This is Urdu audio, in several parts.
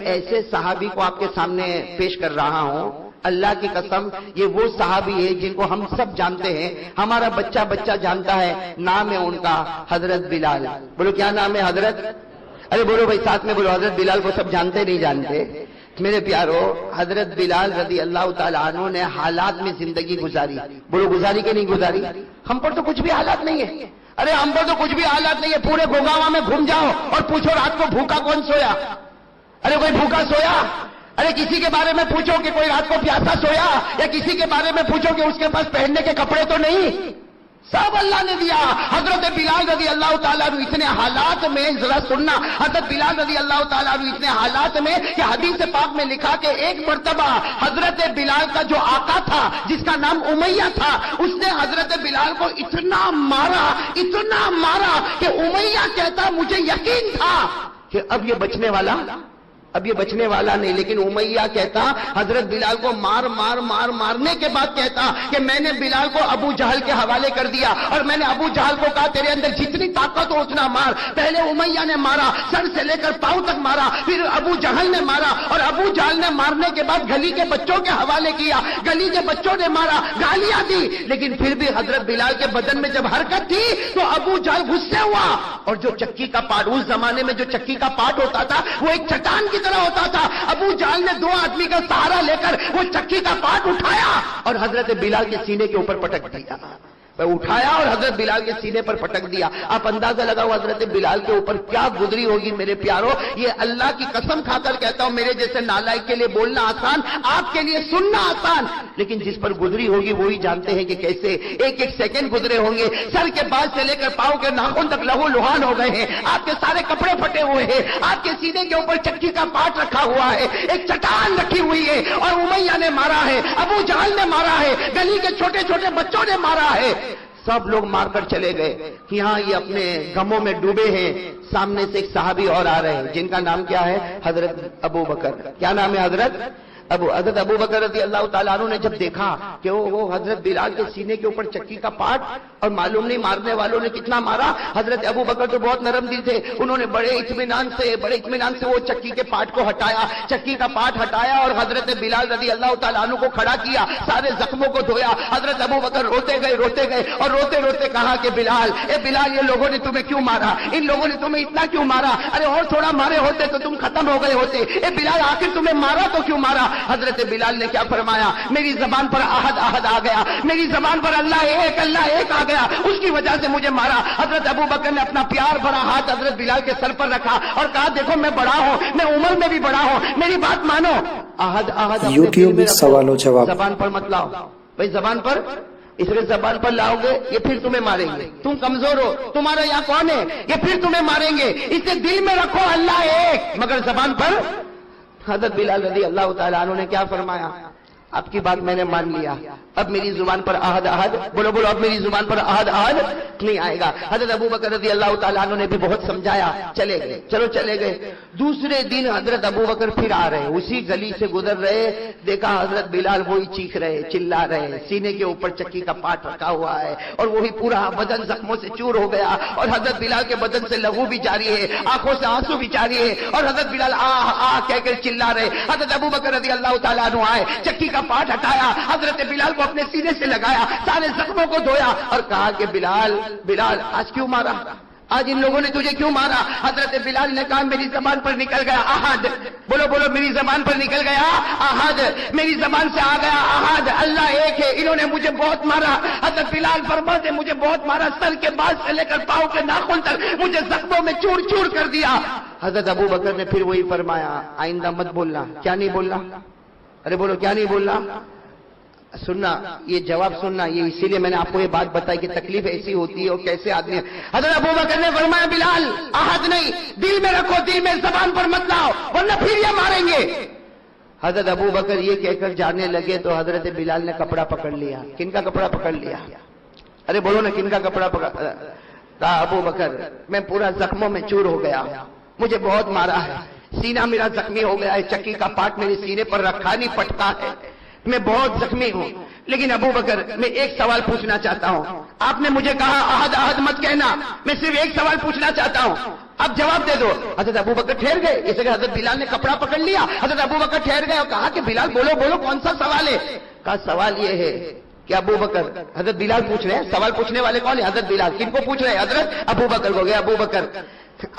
ایسے صحابی کو آپ کے سامنے پیش کر رہا ہوں، اللہ کی قسم یہ وہ صحابی ہے جن کو ہم سب جانتے ہیں، ہمارا بچہ بچہ جانتا ہے، نام ہے ان کا حضرت بلال۔ بولو کیا نام ہے حضرت؟ ارے بولو بھائی ساتھ میں بولو، حضرت بلال کو سب جانتے نہیں جانتے؟ میرے پیارو، حضرت بلال رضی اللہ تعالیٰ عنہ نے حالات میں زندگی گزاری، بولو گزاری کہ نہیں گزاری؟ ہم پر تو کچھ بھی حالات نہیں ہے، ارے ہم پر تو کچھ بھی حالات نہیں ہے، پورے گوگاواں میں گھوم جاؤ اور پوچھو رات کو بھوکا کون سویا؟ ارے کوئی بھوکا سویا؟ ارے کسی کے بارے میں پوچھو کہ کوئی رات کو پیاسا سویا، یا کسی کے بارے میں پوچھو کہ اس کے پاس پہننے کے کپڑے تو نہیں؟ سب اللہ نے دیا۔ حضرت بلال رضی اللہ تعالیٰ عنہ اتنے حالات میں، ذرا سننا، حضرت بلال رضی اللہ تعالیٰ عنہ اتنے حالات میں کہ حدیث پاک میں لکھا کہ ایک مرتبہ حضرت بلال کا جو آقا تھا جس کا نام امیہ تھا، اس نے حضرت بلال کو اتنا مارا کہ امیہ کہتا مجھے یقین تھا کہ اب یہ بچنے والا نہیں، لیکن امیہ کہتا حضرت بلال کو مارنے کے بعد کہتا کہ میں نے بلال کو ابو جہل کے حوالے کر دیا، اور میں نے ابو جہل کو کہا تیرے اندر جتنی طاقت ہو اتنا مار۔ پہلے امیہ نے مارا، سر سے لے کر پاؤں تک مارا، پھر ابو جہل نے مارا، اور ابو جہل نے مارنے کے بعد گلی کے بچوں کے حوالے کیا، گلی کے بچوں نے مارا، گالیاں دی، لیکن پھر بھی حضرت بلال کے بدن میں جب حرکت تھی تو ابو جہل غصے ہوا، اور جو چکی کا پاٹ، اس زمانے میں جو چکی کا پاٹ ہوتا تھا وہ ایک چٹان کی طرح ہوتا تھا، ابو جہل نے دو آدمی کا سہارا لے کر وہ چکی کا پاٹ اٹھایا اور حضرت بلال کے سینے کے اوپر پٹک دیا، اٹھایا اور حضرت بلال کے سینے پر پٹک دیا۔ آپ اندازہ لگاؤ حضرت بلال کے اوپر کیا گزری ہوگی میرے پیارو۔ یہ اللہ کی قسم کھا کر کہتا ہوں، میرے جیسے نالائق کے لیے بولنا آسان، آپ کے لیے سننا آسان، لیکن جس پر گزری ہوگی وہی جانتے ہیں کہ کیسے ایک ایک سیکنڈ گزرے ہوں گے۔ سر کے بال سے لے کر پاؤں کے ناخن تک لہو لہان ہو گئے ہیں، آپ کے سارے کپڑے پھٹے ہوئے ہیں، آپ کے سینے کے اوپر چکی کا پاٹ رکھا ہوا ہے، ایک چٹان رکھی ہوئی ہے، اور امیہ نے مارا ہے، ابو جہل نے مارا ہے، گلی کے چھوٹے چھوٹے بچوں نے مارا ہے، سب لوگ مار کر چلے گئے کہ ہاں یہ اپنے غموں میں ڈوبے ہیں۔ سامنے سے ایک صحابی اور آ رہے ہیں جن کا نام کیا ہے؟ حضرت ابو بکر۔ کیا نام ہے حضرت ابو بکر رضی اللہ تعالیٰ عنہ نے جب دیکھا کہ وہ حضرت بلال کے سینے کے اوپر چکی کا پاٹ، اور معلوم نہیں مارنے والوں نے کتنا مارا، حضرت ابو بکر تو بہت نرم دل تھے، انہوں نے بڑے اطمینان سے وہ چکی کے پاٹ کو ہٹایا، چکی کا پاٹ ہٹایا، اور حضرت بلال رضی اللہ تعالیٰ عنہ کو کھڑا کیا، سارے زخموں کو دھویا۔ حضرت ابو بکر روتے گئے اور روتے کہا کہ بلال، اے بلال، یہ لوگوں نے تمہیں کیوں مارا؟ ان لوگوں نے تمہیں اتنا کیوں مارا؟ ارے اور تھوڑا مارے ہوتے تو تم ختم ہو گئے ہوتے۔ اے بلال، آخر تمہیں مارا تو کیوں مارا؟ حضرت بلال نے کیا فرمایا؟ میری زبان پر احد آ گیا، میری زبان پر اللہ ایک آ گیا، اس کی وجہ سے مجھے مارا۔ حضرت ابو بکر نے اپنا پیار بھرا ہاتھ حضرت بلال کے سر پر رکھا اور کہا دیکھو میں بڑا ہوں، میں عمر میں بھی بڑا ہوں، میری بات مانو۔ احد یوٹیوب میں سوال و جواب، زبان پر مت لاؤ بھائی، زبان پر، اس لیے زبان پر لاؤ گے یہ پھر تمہیں ماریں گے، تم کمزور ہو، تمہارا یہاں کون ہے، یہ پھر تمہیں ماریں گے، اسے دل میں رکھو اللہ ایک، مگر زبان پر۔ حضرت بلال رضی اللہ تعالیٰ عنہ نے کیا فرمایا؟ آپ کی بات میں نے مان لیا، اب میری زبان پر احد، بولو اب میری زبان پر احد نہیں آئے گا۔ حضرت ابو بکر رضی اللہ تعالیٰ عنہ نے بھی بہت سمجھایا، چلے گئے۔ دوسرے دن حضرت ابو بکر پھر آ رہے، اسی گلی سے گزر رہے، دیکھا حضرت بلال وہی چیخ رہے، چلا رہے، سینے کے اوپر چکی کا پاٹ رکھا ہوا ہے، اور وہی پورا بدن زخموں سے چور ہو گیا، اور حضرت بلال کے بدن سے لہو بھی جاری ہے، آنکھوں سے آنسو بھی جاری ہے، اور حضرت بلال آ کہہ کر چلا رہے۔ حضرت ابو بکر رضی اللہ تعالیٰ عنہ آئے، چکی کا پاٹ ہٹایا، حضرت بلال کو اپنے سینے سے لگایا، سارے زخموں کو دھویا، اور کہا کہ بلال آج کیوں مارا؟ آج ان لوگوں نے تجھے کیوں مارا؟ حضرت بلال نے کہا میری زبان پر نکل گیا احد، بولو میری زبان پر نکل گیا احد، میری زبان سے آ گیا احد، اللہ ایک ہے، انہوں نے مجھے بہت مارا۔ حضرت بلال فرماتے مجھے بہت مارا، سر کے بال سے لے کر پاؤں کے ناخن تک مجھے زخموں میں چور کر دیا۔ حضرت ابو بکر نے پھر وہی فرمایا آئندہ مت بولنا۔ کیا نہیں بولنا؟ ارے بولو کیا نہیں بولنا؟ سننا، یہ جواب سننا، یہ اسی لیے میں نے آپ کو یہ بات بتائی کہ تکلیف ایسی ہوتی ہے اور کیسے آدمی ہے۔ حضرت ابو بکر نے فرمایا بلال احد نہیں، دل میں رکھو، دل میں، زبان پر مت لاؤ ورنہ پھر یہ ماریں گے۔ حضرت ابو بکر یہ کہہ کر جانے لگے تو حضرت بلال نے کپڑا پکڑ لیا۔ کن کا کپڑا پکڑ لیا؟ ارے بولو نا، کن کا کپڑا پکڑ؟ کہا ابو بکر میں پورا زخموں میں چور ہو گیا، مجھے بہت مارا ہے، سینہ میرا زخمی ہو گیا ہے، چکی کا پاٹ میرے سینے پر رکھا نہیں پٹتا ہے، میں بہت زخمی ہوں، لیکن ابو بکر میں ایک سوال پوچھنا چاہتا ہوں. آپ نے مجھے کہا احد احد مت کہنا، میں صرف ایک سوال پوچھنا چاہتا ہوں، اب جواب دے دو. حضرت ابو بکر ٹھہر گئے، جیسے کہ حضرت بلال نے کپڑا پکڑ لیا. حضرت ابو بکر ٹھہر گئے اور کہا کہ بلال بولو بولو کون سا سوال ہے؟ کہا سوال یہ ہے کہ ابو بکر، حضرت بلال پوچھ رہے ہیں، سوال پوچھنے والے کون ہیں؟ حضرت بلال. کن کو پوچھ رہے ہیں؟ حضرت ابو بکر کو. گئے ابو بکر،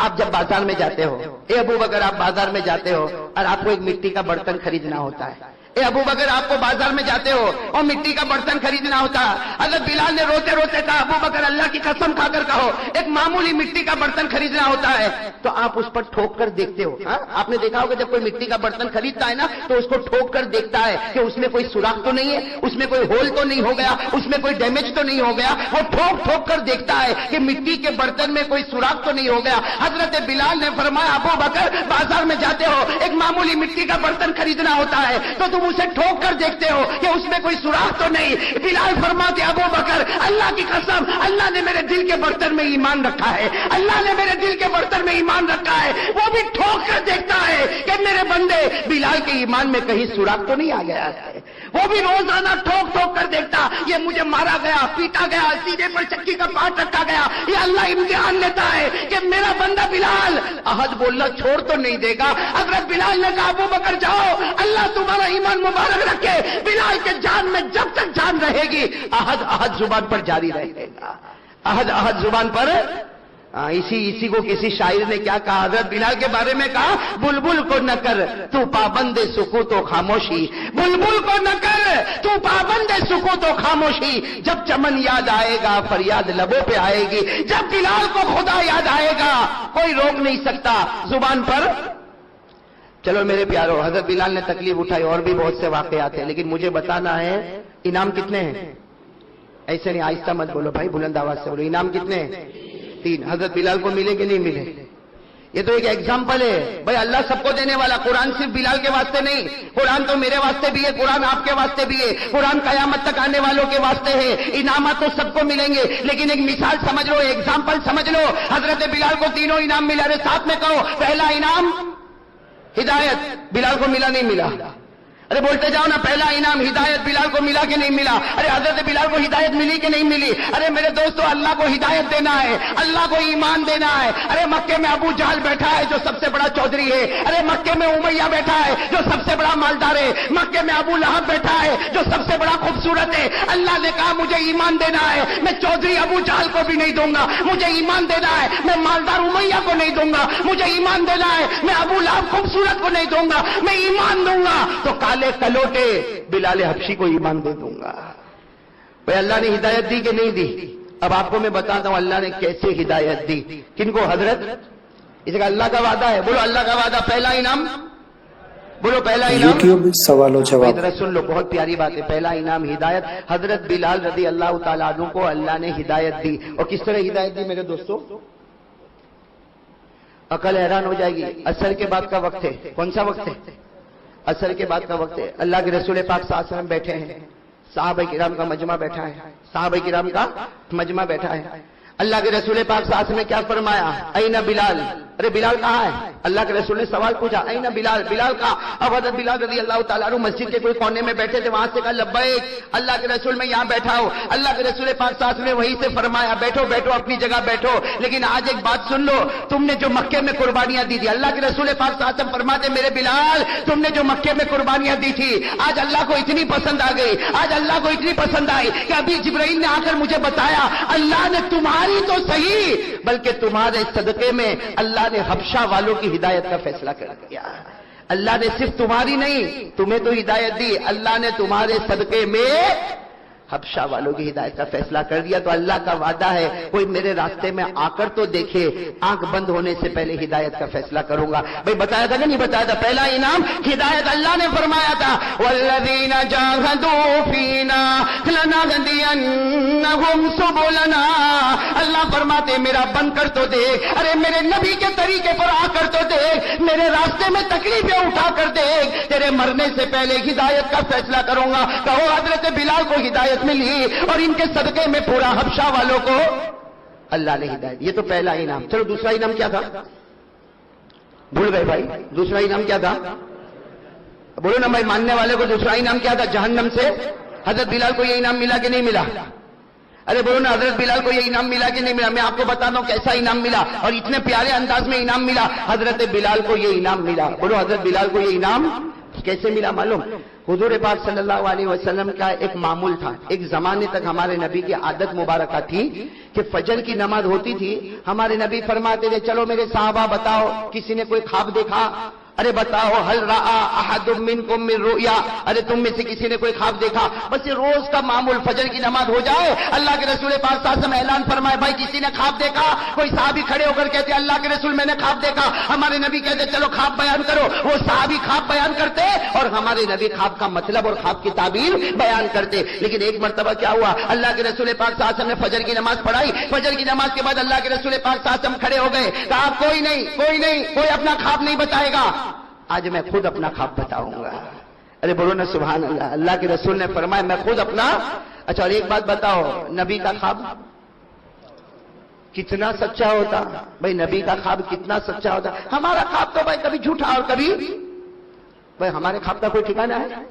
آپ جب بازار میں جاتے ہو، اے ابو بکر آپ بازار میں جاتے ہو اور آپ کو ایک مٹی کا برتن خریدنا ہوتا ہے. اے ابو بکر آپ کو بازار میں جاتے ہو اور مٹی کا برتن خریدنا ہوتا ہے. حضرت بلال نے روتے روتے کہا ابو بکر اللہ کی قسم کھا کر کہو ایک معمولی مٹی کا برتن خریدنا ہوتا ہے. تو آپ اس پر ٹھوک کر دیکھتے ہو. آپ نے دیکھا ہوگا جب کوئی مٹی کا برتن خریدتا ہے نا تو اس کو ٹھوک کر دیکھتا ہے کہ اس میں کوئی سوراخ تو نہیں ہے، اس میں کوئی ہول تو نہیں ہو گیا، اس میں کوئی ڈیمیج تو نہیں ہو گیا. وہ ٹھوک ٹھوک کر دیکھتا ہے کہ مٹی کے برتن میں کوئی سوراخ تو نہیں ہو گیا. حضرت بلال نے فرمایا ابو بکر بازار میں جاتے ہو ایک معمولی مٹی کا برتن خریدنا ہوتا ہے تو تم اسے ٹھوک کر دیکھتے ہو کہ اس میں کوئی سوراخ تو نہیں. بلال فرماتے ابو بکر اللہ کی قسم اللہ نے میرے دل کے برتن میں ایمان رکھا ہے، اللہ نے میرے دل کے برتن میں ایمان رکھا ہے. وہ بھی ٹھوک کر دیکھتا ہے کہ میرے بندے بلال کے ایمان میں کہیں سوراخ تو نہیں آ گیا ہے. وہ بھی روزانہ ٹھوک ٹھوک کر دیکھتا یہ مجھے مارا گیا، پیٹا گیا، سینے پر چکی کا پاٹ رکھا گیا، یہ اللہ امتحان لیتا ہے کہ میرا بندہ بلال احد بولنا چھوڑ تو نہیں دے گا. حضرت بلال نے کہا ابو بکر جاؤ اللہ تمہارا ایمان مبارک رکھے. بلال کے جان میں جب تک جان رہے گی احد احد زبان پر جاری رہے گا، احد احد زبان پر. اسی کو کسی شاعر نے کیا کہا حضرت بلال کے بارے میں کہا بلبل کو نہ کر تو پابند سکوت و خاموشی، بلبل کو نہ کر تو پابند سکوت و خاموشی. جب چمن یاد آئے گا فریاد لبوں پہ آئے گی، جب بلال کو خدا یاد آئے گا کوئی روک نہیں سکتا زبان پر. چلو میرے پیارو حضرت بلال نے تکلیف اٹھائی، اور بھی بہت سے واقعات ہیں، لیکن مجھے بتانا ہے انعام کتنے ہیں. ایسے نہیں آہستہ مت بولو بھائی، بلند آواز سے بولو. انعام کتنے ہیں؟ 3. حضرت بلال کو ملے کہ نہیں ملے؟ یہ تو ایک ایگزامپل ہے بھائی، اللہ سب کو دینے والا. قرآن صرف بلال کے واسطے نہیں، قرآن تو میرے واسطے بھی ہے، قرآن آپ کے واسطے بھی ہے، قرآن قیامت تک آنے والوں کے واسطے ہے. انعامات تو سب کو ملیں گے، لیکن ایک مثال سمجھ لو، ایگزامپل سمجھ لو. حضرت بلال کو تینوں انعام ملا. ارے ساتھ میں کہو، پہلا انعام ہدایت. بلال کو ملا نہیں ملا؟ ارے بولتے جاؤ نا، پہلا انعام ہدایت. بلال کو ملا کہ نہیں ملا؟ ارے حضرت بلال کو ہدایت ملی کہ نہیں ملی؟ ارے میرے دوستو اللہ کو ہدایت دینا ہے، اللہ کو ایمان دینا ہے. ارے مکے میں ابو جہل بیٹھا ہے جو سب سے بڑا چودھری ہے، ارے مکے میں امیہ بیٹھا ہے جو سب سے بڑا مالدار ہے، مکے میں ابو لہب بیٹھا ہے جو سب سے بڑا خوبصورت ہے. اللہ نے کہا مجھے ایمان دینا ہے، میں چودھری ابو جہل کو بھی نہیں دوں گا. مجھے ایمان دینا ہے، میں مالدار امیہ کو نہیں دوں گا. مجھے ایمان دینا ہے، میں ابو لہب خوبصورت کو نہیں دوں گا. میں ایمان دوں گا تو کالے کلوٹے بلال حبشی کو ایمان دے دوں گا. بھئی اللہ نے ہدایت دی کہ نہیں دی؟ اب آپ کو میں بتاتا ہوں اللہ نے کیسے ہدایت دی. کن کو؟ حضرت. اس کا اللہ کا وعدہ ہے، بولو اللہ کا وعدہ. پہلا انعام بولو، پہلا انعام. یوٹیوب سوال و جواب. ادھر سن لو، بہت پیاری بات ہے. پہلا انعام ہدایت. حضرت بلال رضی اللہ تعالیٰ عنہ کو اللہ نے ہدایت دی. اور کس طرح ہدایت دی میرے دوستو؟ عقل حیران ہو جائے گی. عصر کے بعد کا وقت ہے. کون سا وقت ہے؟ عصر کے بعد کا وقت ہے. اللہ کے رسول پاک صلی اللہ علیہ وسلم بیٹھے ہیں، صحابہ کرام کا مجمع بیٹھا ہے، صحابہ کرام کا مجمع بیٹھا ہے. اللہ کے رسول پاک صلی اللہ علیہ وسلم نے کیا فرمایا؟ اینا بلال. ارے بلال کہاں ہے؟ اللہ کے رسول نے سوال پوچھا اینا بلال، بلال کہاں؟ اب حضرت بلال رضی اللہ تعالیٰ عنہ مسجد کے کوئی کونے میں بیٹھے تھے، وہاں سے کہا لبیک اللہ کے رسول میں یہاں بیٹھا ہوں. اللہ کے رسول پاک صلی اللہ علیہ وسلم نے وہیں سے فرمایا بیٹھو بیٹھو اپنی جگہ بیٹھو. لیکن آج ایک بات سن لو، تم نے جو مکے میں قربانیاں دی تھی، اللہ کے رسول پاک صلی اللہ علیہ وسلم فرماتے میرے بلال تم نے جو مکے میں قربانیاں دی تھی آج اللہ کو اتنی پسند آ گئی، آج اللہ کو اتنی پسند آئی کہ ابھی جبرائیل نے آ کر مجھے بتایا اللہ نے تمہاری تو صحیح بلکہ تمہارے صدقے میں اللہ نے حبشہ والوں کی ہدایت کا فیصلہ کر دیا. اللہ نے صرف تمہاری نہیں، تمہیں تو ہدایت دی، اللہ نے تمہارے صدقے میں حبشہ والوں کی ہدایت کا فیصلہ کر دیا. تو اللہ کا وعدہ ہے کوئی میرے راستے میں آ کر تو دیکھے، آنکھ بند ہونے سے پہلے ہدایت کا فیصلہ کروں گا. بھئی بتایا تھا کہ نہیں بتایا تھا؟ پہلا انعام ہدایت. اللہ نے فرمایا تھا والذین جاہدوا فینا لنہدینہم سبلنا. اللہ فرماتے میرا بن کر تو دیکھ، ارے میرے نبی کے طریقے پر آ کر تو دیکھ، میرے راستے میں تکلیفیں اٹھا کر دیکھ، تیرے مرنے سے پہلے ہدایت کا فیصلہ کروں گا. کہو حضرت بلال کو ہدایت ملی اور ان کے صدقے میں پورا حبشہ والوں کو اللہ نے ہدایت. یہ تو پہلا انعام. چلو دوسرا انعام کیا تھا؟ بھول گئے بھائی؟ دوسرا انعام کیا تھا؟ بولو نا بھائی، ماننے والے کو دوسرا انعام کیا تھا؟ جہنم سے حضرت بلال کو یہ انعام ملا کہ نہیں ملا؟ ارے بولو نا، حضرت بلال کو یہ انعام ملا کہ نہیں ملا؟ میں آپ کو بتاتا ہوں کیسا انعام ملا، اور اتنے پیارے انداز میں انعام ملا۔ حضرت بلال کو یہ انعام ملا۔ بولو، حضرت بلال کو یہ انعام کیسے ملا معلوم؟ حضور پاک صلی اللہ علیہ وسلم کا ایک معمول تھا، ایک زمانے تک ہمارے نبی کی عادت مبارکہ تھی کہ فجر کی نماز ہوتی تھی، ہمارے نبی فرماتے تھے چلو میرے صحابہ بتاؤ کسی نے کوئی خواب دیکھا؟ ارے بتاؤ، حل رأى احد منکم من رؤیا، ارے تم میں سے کسی نے کوئی خواب دیکھا؟ بس یہ روز کا معمول، فجر کی نماز ہو جائے اللہ کے رسول پاک صلی اللہ علیہ وسلم اعلان فرمائے بھائی کسی نے خواب دیکھا؟ کوئی صحابی کھڑے ہو کر کہتے اللہ کے رسول میں نے خواب دیکھا، ہمارے نبی کہتے چلو خواب بیان کرو، وہ صحابی خواب بیان کرتے اور ہمارے نبی خواب کا مطلب اور خواب کی تعبیر بیان کرتے۔ لیکن ایک مرتبہ کیا ہوا، اللہ کے رسول پاک صلی اللہ علیہ وسلم نے فجر کی نماز پڑھائی، فجر کی نماز کے بعد اللہ کے رسول پاک صلی اللہ علیہ وسلم کھڑے ہو گئے، کہا کوئی نہیں کوئی اپنا خواب نہیں بتائے گا، آج میں خود اپنا خواب بتاؤں گا۔ ارے بولو نا سبحان اللہ، اللہ کے رسول نے فرمایا میں خود اپنا۔ اچھا، اور ایک بات بتاؤ، نبی کا خواب کتنا سچا ہوتا؟ بھائی نبی کا خواب کتنا سچا ہوتا؟ ہمارا خواب تو بھائی کبھی جھوٹا اور کبھی، بھائی ہمارے خواب کا کوئی ٹھکانہ ہے؟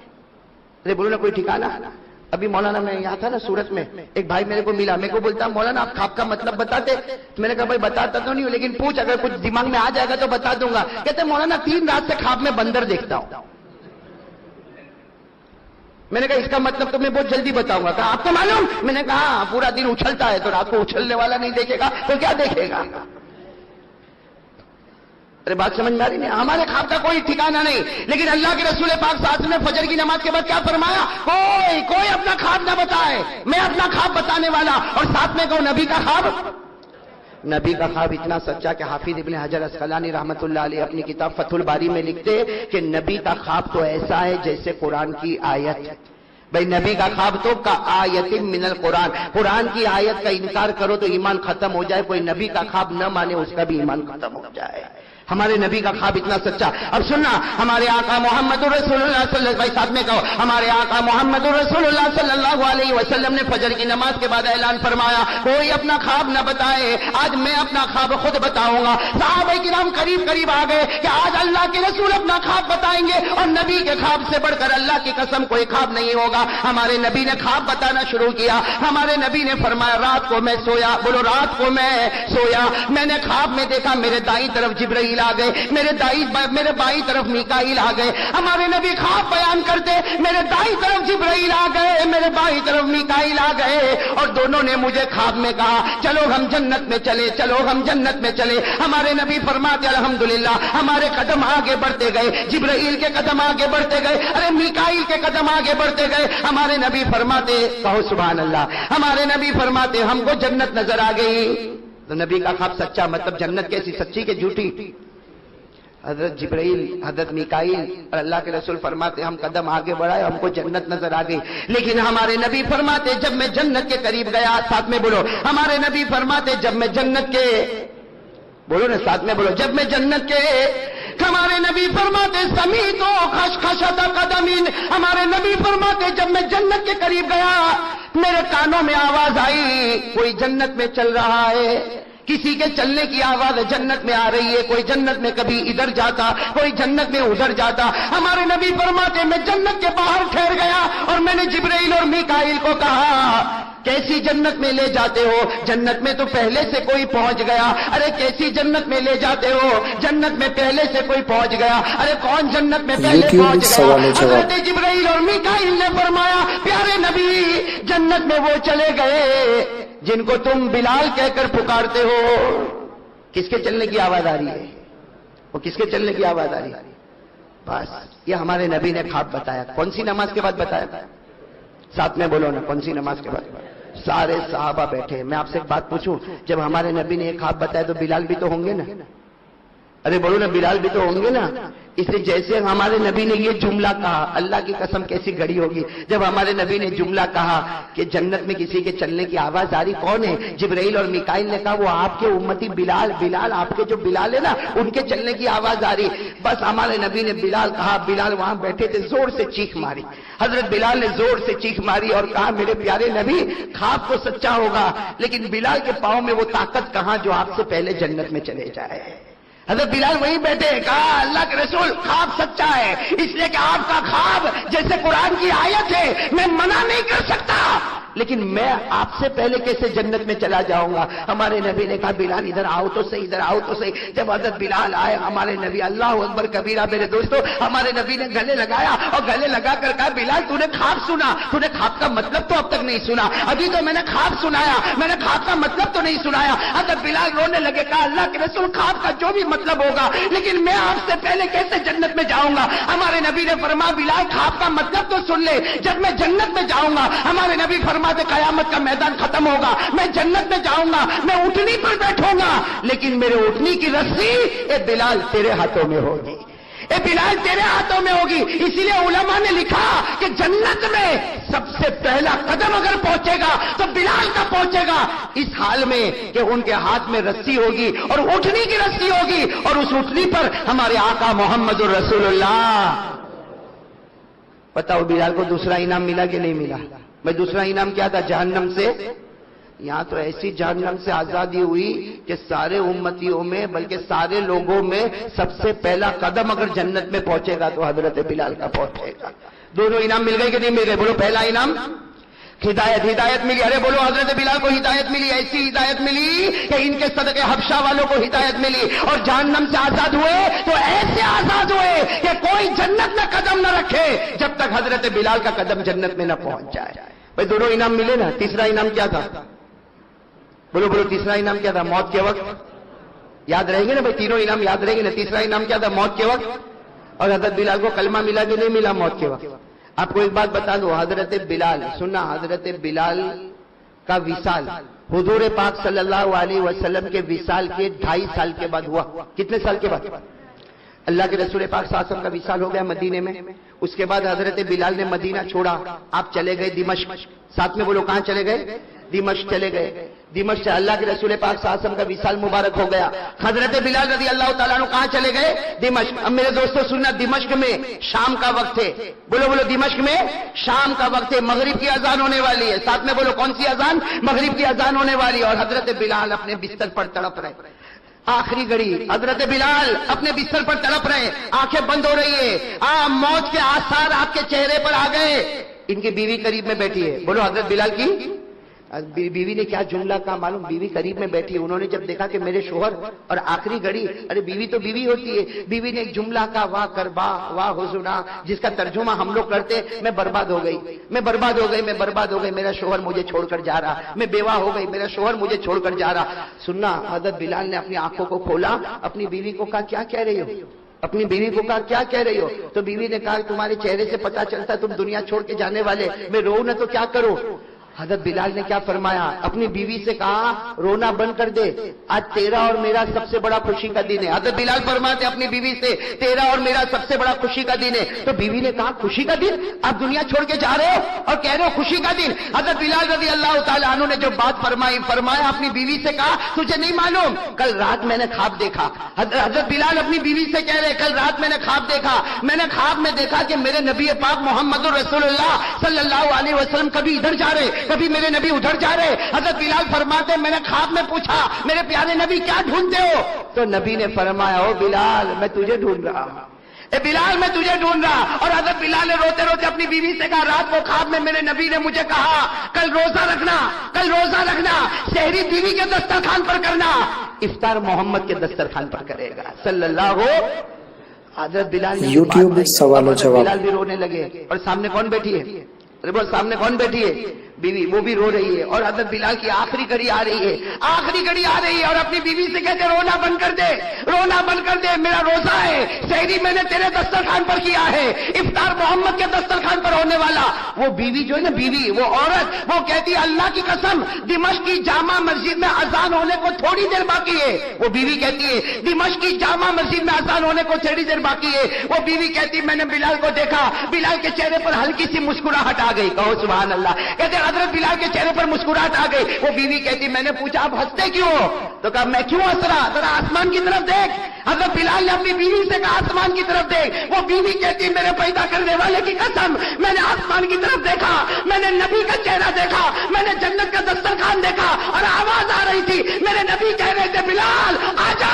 ارے بولو نا کوئی ٹھکانہ۔ ابھی مولانا میں یہاں تھا نا سورت میں، ایک بھائی میرے کو ملا، میرے کو بولتا مولانا آپ خواب کا مطلب بتاتے؟ میں نے کہا بھائی بتاتا تو نہیں ہوں لیکن پوچھ، اگر کچھ دماغ میں آ جائے گا تو بتا دوں گا۔ کہتے مولانا 3 رات سے خواب میں بندر دیکھتا ہوں۔ میں نے کہا اس کا مطلب تو میں بہت جلدی بتاؤں گا۔ کہا آپ کو معلوم؟ میں نے کہا پورا دن اچھلتا ہے تو رات کو اچھلنے والا نہیں دیکھے گا تو کیا دیکھے گا؟ ارے بات سمجھ میں آ رہی نہیں؟ ہمارے خواب کا کوئی ٹھکانہ نہیں، لیکن اللہ کے رسول پاک صلی اللہ علیہ وسلم نے فجر کی نماز کے بعد کیا فرمایا؟ کوئی اپنا خواب نہ بتائے، میں اپنا خواب بتانے والا۔ اور ساتھ میں کہو نبی کا خواب، نبی کا خواب اتنا سچا کہ حافظ ابن حجر اسقلانی رحمۃ اللہ علیہ اپنی کتاب فتح الباری میں لکھتے کہ نبی کا خواب تو ایسا ہے جیسے قرآن کی آیت۔ بھائی نبی کا خواب تو کا آیت من القرآن، قرآن کی آیت کا انکار کرو تو ایمان ختم ہو جائے، کوئی نبی کا خواب نہ مانے اس کا بھی ایمان ختم ہو جائے۔ ہمارے نبی کا خواب اتنا سچا۔ اب سننا، ہمارے آقا محمد رسول اللہ صلی اللہ علیہ وسلم، ساتھ میں کہو ہمارے آقا محمد رسول اللہ صلی اللہ علیہ وسلم نے فجر کی نماز کے بعد اعلان فرمایا کوئی اپنا خواب نہ بتائے، آج میں اپنا خواب خود بتاؤں گا۔ صحابہ کرام قریب آ گئے کہ آج اللہ کے رسول اپنا خواب بتائیں گے، اور نبی کے خواب سے بڑھ کر اللہ کی قسم کوئی خواب نہیں ہوگا۔ ہمارے نبی نے خواب بتانا شروع کیا۔ ہمارے نبی نے فرمایا رات کو میں سویا، بولو رات کو میں سویا، میں نے خواب میں دیکھا میرے دائیں طرف جبرائیل آ گئے، میرے بائیں طرف میکائیل آ گئے۔ ہمارے نبی خواب بیان کرتے میرے دائیں طرف جبرائیل آ گئے، میرے بائیں طرف میکائیل آ گئے، اور دونوں نے مجھے خواب میں کہا چلو ہم جنت میں چلے، چلو ہم جنت میں چلے۔ ہمارے نبی فرماتے الحمدللہ ہمارے قدم آگے بڑھتے گئے، جبرائیل کے قدم آگے بڑھتے گئے، ارے میکائیل کے قدم آگے بڑھتے گئے۔ ہمارے نبی فرماتے، کہو سبحان اللہ، ہمارے نبی فرماتے ہم کو جنت نظر آ گئی۔ تو نبی کا خواب سچا، مطلب جنت کیسی، سچی کہ جھوٹی؟ حضرت جبرائیل، حضرت میکائیل اور اللہ کے رسول فرماتے ہم قدم آگے بڑھائے ہم کو جنت نظر آ گئی، لیکن ہمارے نبی فرماتے جب میں جنت کے قریب گیا، ساتھ میں بولو ہمارے نبی فرماتے جب میں جنت کے، بولو نا ساتھ میں بولو جب میں جنت کے، ہمارے نبی فرماتے سمیتو خشخشۃ قدمین، ہمارے نبی فرماتے جب میں جنت کے قریب گیا میرے کانوں میں آواز آئی کوئی جنت میں چل رہا ہے، کسی کے چلنے کی آواز جنت میں آ رہی ہے، کوئی جنت میں کبھی ادھر جاتا، کوئی جنت میں ادھر جاتا۔ ہمارے نبی فرماتے میں جنت کے باہر ٹھہر گیا اور میں نے جبرائیل اور میکائیل کو کہا کیسی جنت میں لے جاتے ہو؟ جنت میں تو پہلے سے کوئی پہنچ گیا۔ ارے کیسی جنت میں لے جاتے ہو؟ جنت میں پہلے سے کوئی پہنچ گیا۔ ارے کون جنت میں پہلے پہنچ گیا؟ حضرت جبرائیل اور میکائیل نے فرمایا پیارے نبی جنت میں وہ چلے گئے جن کو تم بلال کہہ کر پکارتے ہو۔ کس کے چلنے کی آواز آ رہی ہے؟ وہ کس کے چلنے کی آواز آ رہی ہے؟ بس یہ ہمارے نبی نے خواب بتایا۔ کون سی نماز کے بعد بتایا؟ ساتھ میں بولو نا کون سی نماز کے بعد؟ سارے صحابہ بیٹھے۔ میں آپ سے ایک بات پوچھوں، جب ہمارے نبی نے ایک خواب بتایا تو بلال بھی تو ہوں گے نا؟ ارے بولو نا بلال بھی تو ہوں گے نا؟ اس لیے جیسے ہمارے نبی نے یہ جملہ کہا، اللہ کی قسم کیسی گھڑی ہوگی جب ہمارے نبی نے جملہ کہا کہ جنت میں کسی کے چلنے کی آواز آ رہی، کون ہے؟ جبرائیل اور میکائیل نے کہا وہ آپ کے امتی بلال آپ کے جو بلال ہے نا ان کے چلنے کی آواز آ رہی۔ بس ہمارے نبی نے بلال کہا، بلال وہاں بیٹھے تھے، زور سے چیخ ماری۔ حضرت بلال نے زور سے چیخ ماری اور کہا میرے پیارے نبی خواب تو سچا ہوگا لیکن بلال کے پاؤں میں وہ طاقت کہاں جو آپ سے پہلے جنت میں چلے جائے؟ حضرت بلال وہیں بیٹھے، کہا اللہ کے رسول خواب سچا ہے، اس لیے کہ آپ کا خواب جیسے قرآن کی آیت ہے، میں منع نہیں کر سکتا، لیکن میں آپ سے پہلے کیسے جنت میں چلا جاؤں گا؟ ہمارے نبی نے کہا بلال ادھر آؤ تو صحیح، ادھر آؤ تو صحیح۔ جب حضرت بلال آئے، ہمارے نبی، اللہ اکبر کبیرہ میرے دوستو، ہمارے نبی نے گلے لگایا اور گلے لگا کر کہا بلال تو نے خواب سنا، تو نے خواب کا مطلب تو اب تک نہیں سنا، ابھی تو میں نے خواب سنایا، میں نے خواب کا مطلب تو نہیں سنایا۔ حضرت بلال رونے لگے، کہا اللہ کے رسول خواب کا جو بھی مطلب ہوگا، لیکن میں آپ سے پہلے کیسے جنت میں جاؤں گا؟ ہمارے نبی نے فرمایا بلال خواب کا مطلب تو سن لے، جب میں جنت میں جاؤں گا، ہمارے نبی فرماتے قیامت کا میدان ختم ہوگا، میں جنت میں جاؤں گا، میں اٹھنی پر بیٹھوں گا، لیکن میرے اٹھنی کی رسی اے بلال تیرے ہاتھوں میں ہوگی، اے بلال تیرے ہاتھوں میں ہوگی۔ اسی لیے علماء نے لکھا کہ جنت میں سب سے پہلا قدم اگر پہنچے گا تو بلال کا پہنچے گا، اس حال میں کہ ان کے ہاتھ میں رسی ہوگی اور اٹھنی کی رسی ہوگی، اور اس اٹھنی پر ہمارے آقا محمد الرسول اللہ۔ بتاؤ بلال کو دوسرا انعام ملا کہ نہیں ملا؟ میں دوسرا انعام کیا تھا؟ جہنم سے، یہاں تو ایسی جہنم سے آزادی ہوئی کہ سارے امتیوں میں بلکہ سارے لوگوں میں سب سے پہلا قدم اگر جنت میں پہنچے گا تو حضرت بلال کا پہنچے گا۔ دونوں انعام مل گئے کہ نہیں مل گئے؟ بولو پہلا انعام ہدایت ملی، ارے بولو حضرت بلال کو ہدایت ملی، ایسی ہدایت ملی کہ ان کے صدقے حبشہ والوں کو ہدایت ملی، اور جہنم سے آزاد ہوئے تو ایسے آزاد ہوئے کہ کوئی جنت میں قدم نہ رکھے جب تک حضرت بلال کا قدم جنت میں نہ پہنچ جائے۔ بھائی دونوں انعام ملے نا، تیسرا انعام کیا تھا؟ بولو تیسرا انعام کیا تھا؟ موت کے وقت یاد رہیں گے نا بھائی، تینوں انعام یاد رہیں گے نا۔ تیسرا انعام کیا تھا؟ موت کے وقت۔ اور حضرت بلال کو کلمہ ملا کہ نہیں ملا موت کے وقت؟ آپ کو ایک بات بتا دو، حضرت بلال، سننا، حضرت بلال کا وصال حضور پاک صلی اللہ علیہ وسلم کے وصال کے 2.5 سال کے بعد ہوا۔ کتنے سال کے بعد؟ اللہ کے رسول پاک صلی اللہ علیہ وسلم کا وصال ہو گیا مدینے میں، اس کے بعد حضرت بلال نے مدینہ چھوڑا، آپ چلے گئے دمشق۔ ساتھ میں بولو کہاں چلے گئے؟ دمشق چلے گئے۔ دمشق سے اللہ کے رسول پاک صلی اللہ علیہ وسلم کا وصال مبارک ہو گیا۔ حضرت بلال رضی اللہ تعالیٰ عنہ کہاں چلے گئے؟ دمشق۔ اب میرے دوستو سننا، دمشق میں شام کا وقت ہے، بولو دمشق میں شام کا وقت ہے، مغرب کی اذان ہونے والی ہے، ساتھ میں بولو کون سی اذان؟ مغرب کی اذان ہونے والی ہے، اور حضرت بلال اپنے بستر پر تڑپ رہے، آخری گھڑی حضرت بلال اپنے بستر پر تڑپ رہے، آنکھیں بند ہو رہی ہے، موت کے آثار آپ کے چہرے پر آ گئے۔ ان کی بیوی قریب میں بیٹھی ہے، بولو حضرت بلال کی بیوی نے کیا جملہ کہا معلوم؟ بیوی قریب میں بیٹھی، انہوں نے جب دیکھا کہ میرے شوہر اور آخری گھڑی، ارے بیوی تو بیوی ہوتی ہے، بیوی نے ایک جملہ کہا، واہ کربا واہ حزنا، جس کا ترجمہ ہم لوگ کرتے میں برباد ہو گئی، میں برباد ہو گئی، میں برباد ہو گئی، میرا شوہر مجھے چھوڑ کر جا رہا، میں بیوہ ہو گئی، میرا شوہر مجھے چھوڑ کر جا رہا۔ سننا، حضرت بلال نے اپنی آنکھوں کو کھولا، اپنی بیوی کو کہا کیا کہہ رہی ہو؟ اپنی بیوی کو کہا کیا کہہ رہی ہو؟ تو بیوی نے کہا تمہارے چہرے سے پتا چلتا تم دنیا چھوڑ کے جانے والے، میں رو نہ تو کیا کروں؟ حضرت بلال نے کیا فرمایا؟ اپنی بیوی سے کہا رونا بند کر دے، آج تیرا اور میرا سب سے بڑا خوشی کا دن ہے۔ حضرت بلال فرماتے اپنی بیوی سے تیرا اور میرا سب سے بڑا خوشی کا دن ہے۔ تو بیوی نے کہا خوشی کا دن؟ آپ دنیا چھوڑ کے جا رہے ہو اور کہہ رہے ہو خوشی کا دن؟ حضرت بلال رضی اللہ تعالیٰ عنہ نے جو بات فرمایا اپنی بیوی سے کہا تجھے نہیں معلوم کل رات میں نے خواب دیکھا۔ حضرت بلال اپنی بیوی سے کہہ رہے کل رات میں نے خواب دیکھا، میں نے خواب میں دیکھا کہ میرے نبی پاک محمد الرسول اللہ صلی اللہ علیہ وسلم کبھی ادھر جا رہے، کبھی میرے نبی ادھر جا رہے۔ حضرت بلال فرماتے میں نے خواب میں پوچھا میرے پیارے نبی کیا ڈھونڈتے ہو؟ تو نبی نے فرمایا او بلال میں تجھے ڈھونڈ رہا ہوں، اے بلال میں تجھے ڈھونڈ رہا۔ اور حضرت بلال نے روتے روتے اپنی بیوی سے کہا رات کو خواب میں میرے نبی نے مجھے کہا کل روزہ رکھنا، کل روزہ رکھنا، سحری بیوی کے دسترخوان پر کرنا، افطار محمد کے دسترخوان پر کرے گا صلی اللہ ہو۔ حضرت بلال یوٹیوب میں سوال و جواب۔ بلال بھی رونے لگے، اور سامنے کون بیٹھی ہے؟ سامنے کون بیٹھی ہے؟ بیوی، وہ بھی رو رہی ہے، اور حضرت بلال کی آخری گھڑی آ رہی ہے، آخری گھڑی آ رہی ہے، اور اپنی بیوی سے کہتے رونا بند کر دے، رونا بند کر دے، میرا روزہ ہے، سحری میں نے تیرے دسترخوان پر کیا ہے، افطار محمد کے دسترخوان پر ہونے والا۔ وہ بیوی جو ہے نا، بیوی وہ عورت، وہ کہتی ہے اللہ کی قسم دمشق کی جامع مسجد میں اذان ہونے کو تھوڑی دیر باقی ہے، وہ بیوی کہتی ہے دمشق کی جامع مسجد میں اذان ہونے کو تھوڑی دیر باقی ہے، وہ بیوی کہتی میں نے بلال کو دیکھا، بلال کے چہرے پر ہلکی سی مسکراہٹ آ گئی، کہو سبحان اللہ، کہتے حضرت بلال کے چہرے پر مسکراہٹ آ گئی۔ وہ بیوی کہتی میں نے پوچھا آپ ہنستے کیوں ہو؟ تو کہا میں کیوں ہنس رہا، ذرا آسمان کی طرف دیکھ۔ حضرت بلال نے اپنی بیوی سے کہا آسمان کی طرف دیکھ۔ وہ بیوی کہتی میرے پیدا کرنے والے کی قسم میں نے آسمان کی طرف دیکھا، میں نے نبی کا چہرہ دیکھا، میں نے جنت کا دسترخوان دیکھا، اور آواز آ رہی تھی، میرے نبی کہہ رہے تھے بلال آجا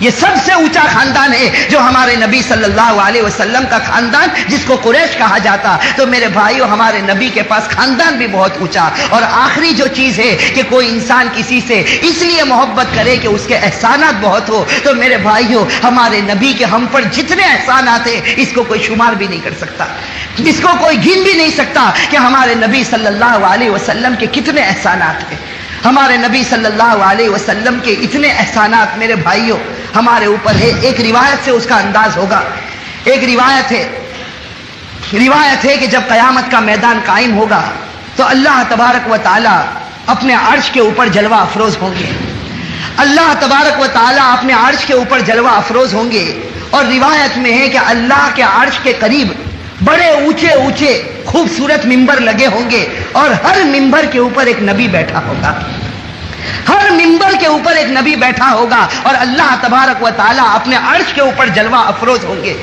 یہ سب سے اونچا خاندان ہے جو ہمارے نبی صلی اللہ علیہ وسلم کا خاندان، جس کو قریش کہا جاتا. تو میرے بھائیو، ہمارے نبی کے پاس خاندان بھی بہت اونچا. اور آخری جو چیز ہے کہ کوئی انسان کسی سے اس لیے محبت کرے کہ اس کے احسانات بہت ہو، تو میرے بھائیو ہمارے نبی کے ہم پر جتنے احسانات ہیں اس کو کوئی شمار بھی نہیں کر سکتا، اس کو کوئی گن بھی نہیں سکتا کہ ہمارے نبی صلی اللہ علیہ وسلم کے کتنے احسانات ہیں. ہمارے نبی صلی اللہ علیہ وسلم کے اتنے احسانات میرے بھائیوں ہمارے اوپر ہے. ایک روایت سے اس کا انداز ہوگا. ایک روایت ہے کہ جب قیامت کا میدان قائم ہوگا تو اللہ تبارک و تعالی اپنے عرش کے اوپر جلوہ افروز ہوں گے. اللہ تبارک و تعالی اپنے عرش کے اوپر جلوہ افروز ہوں گے. اور روایت میں ہے کہ اللہ کے عرش کے قریب بڑے اونچے اونچے خوبصورت ممبر لگے ہوں گے، اور ہر ممبر کے اوپر ایک نبی بیٹھا ہوگا. ہر ممبر کے اوپر ایک نبی بیٹھا ہوگا اور اللہ تبارک و تعالی اپنے عرش کے اوپر جلوہ افروز ہوں گے.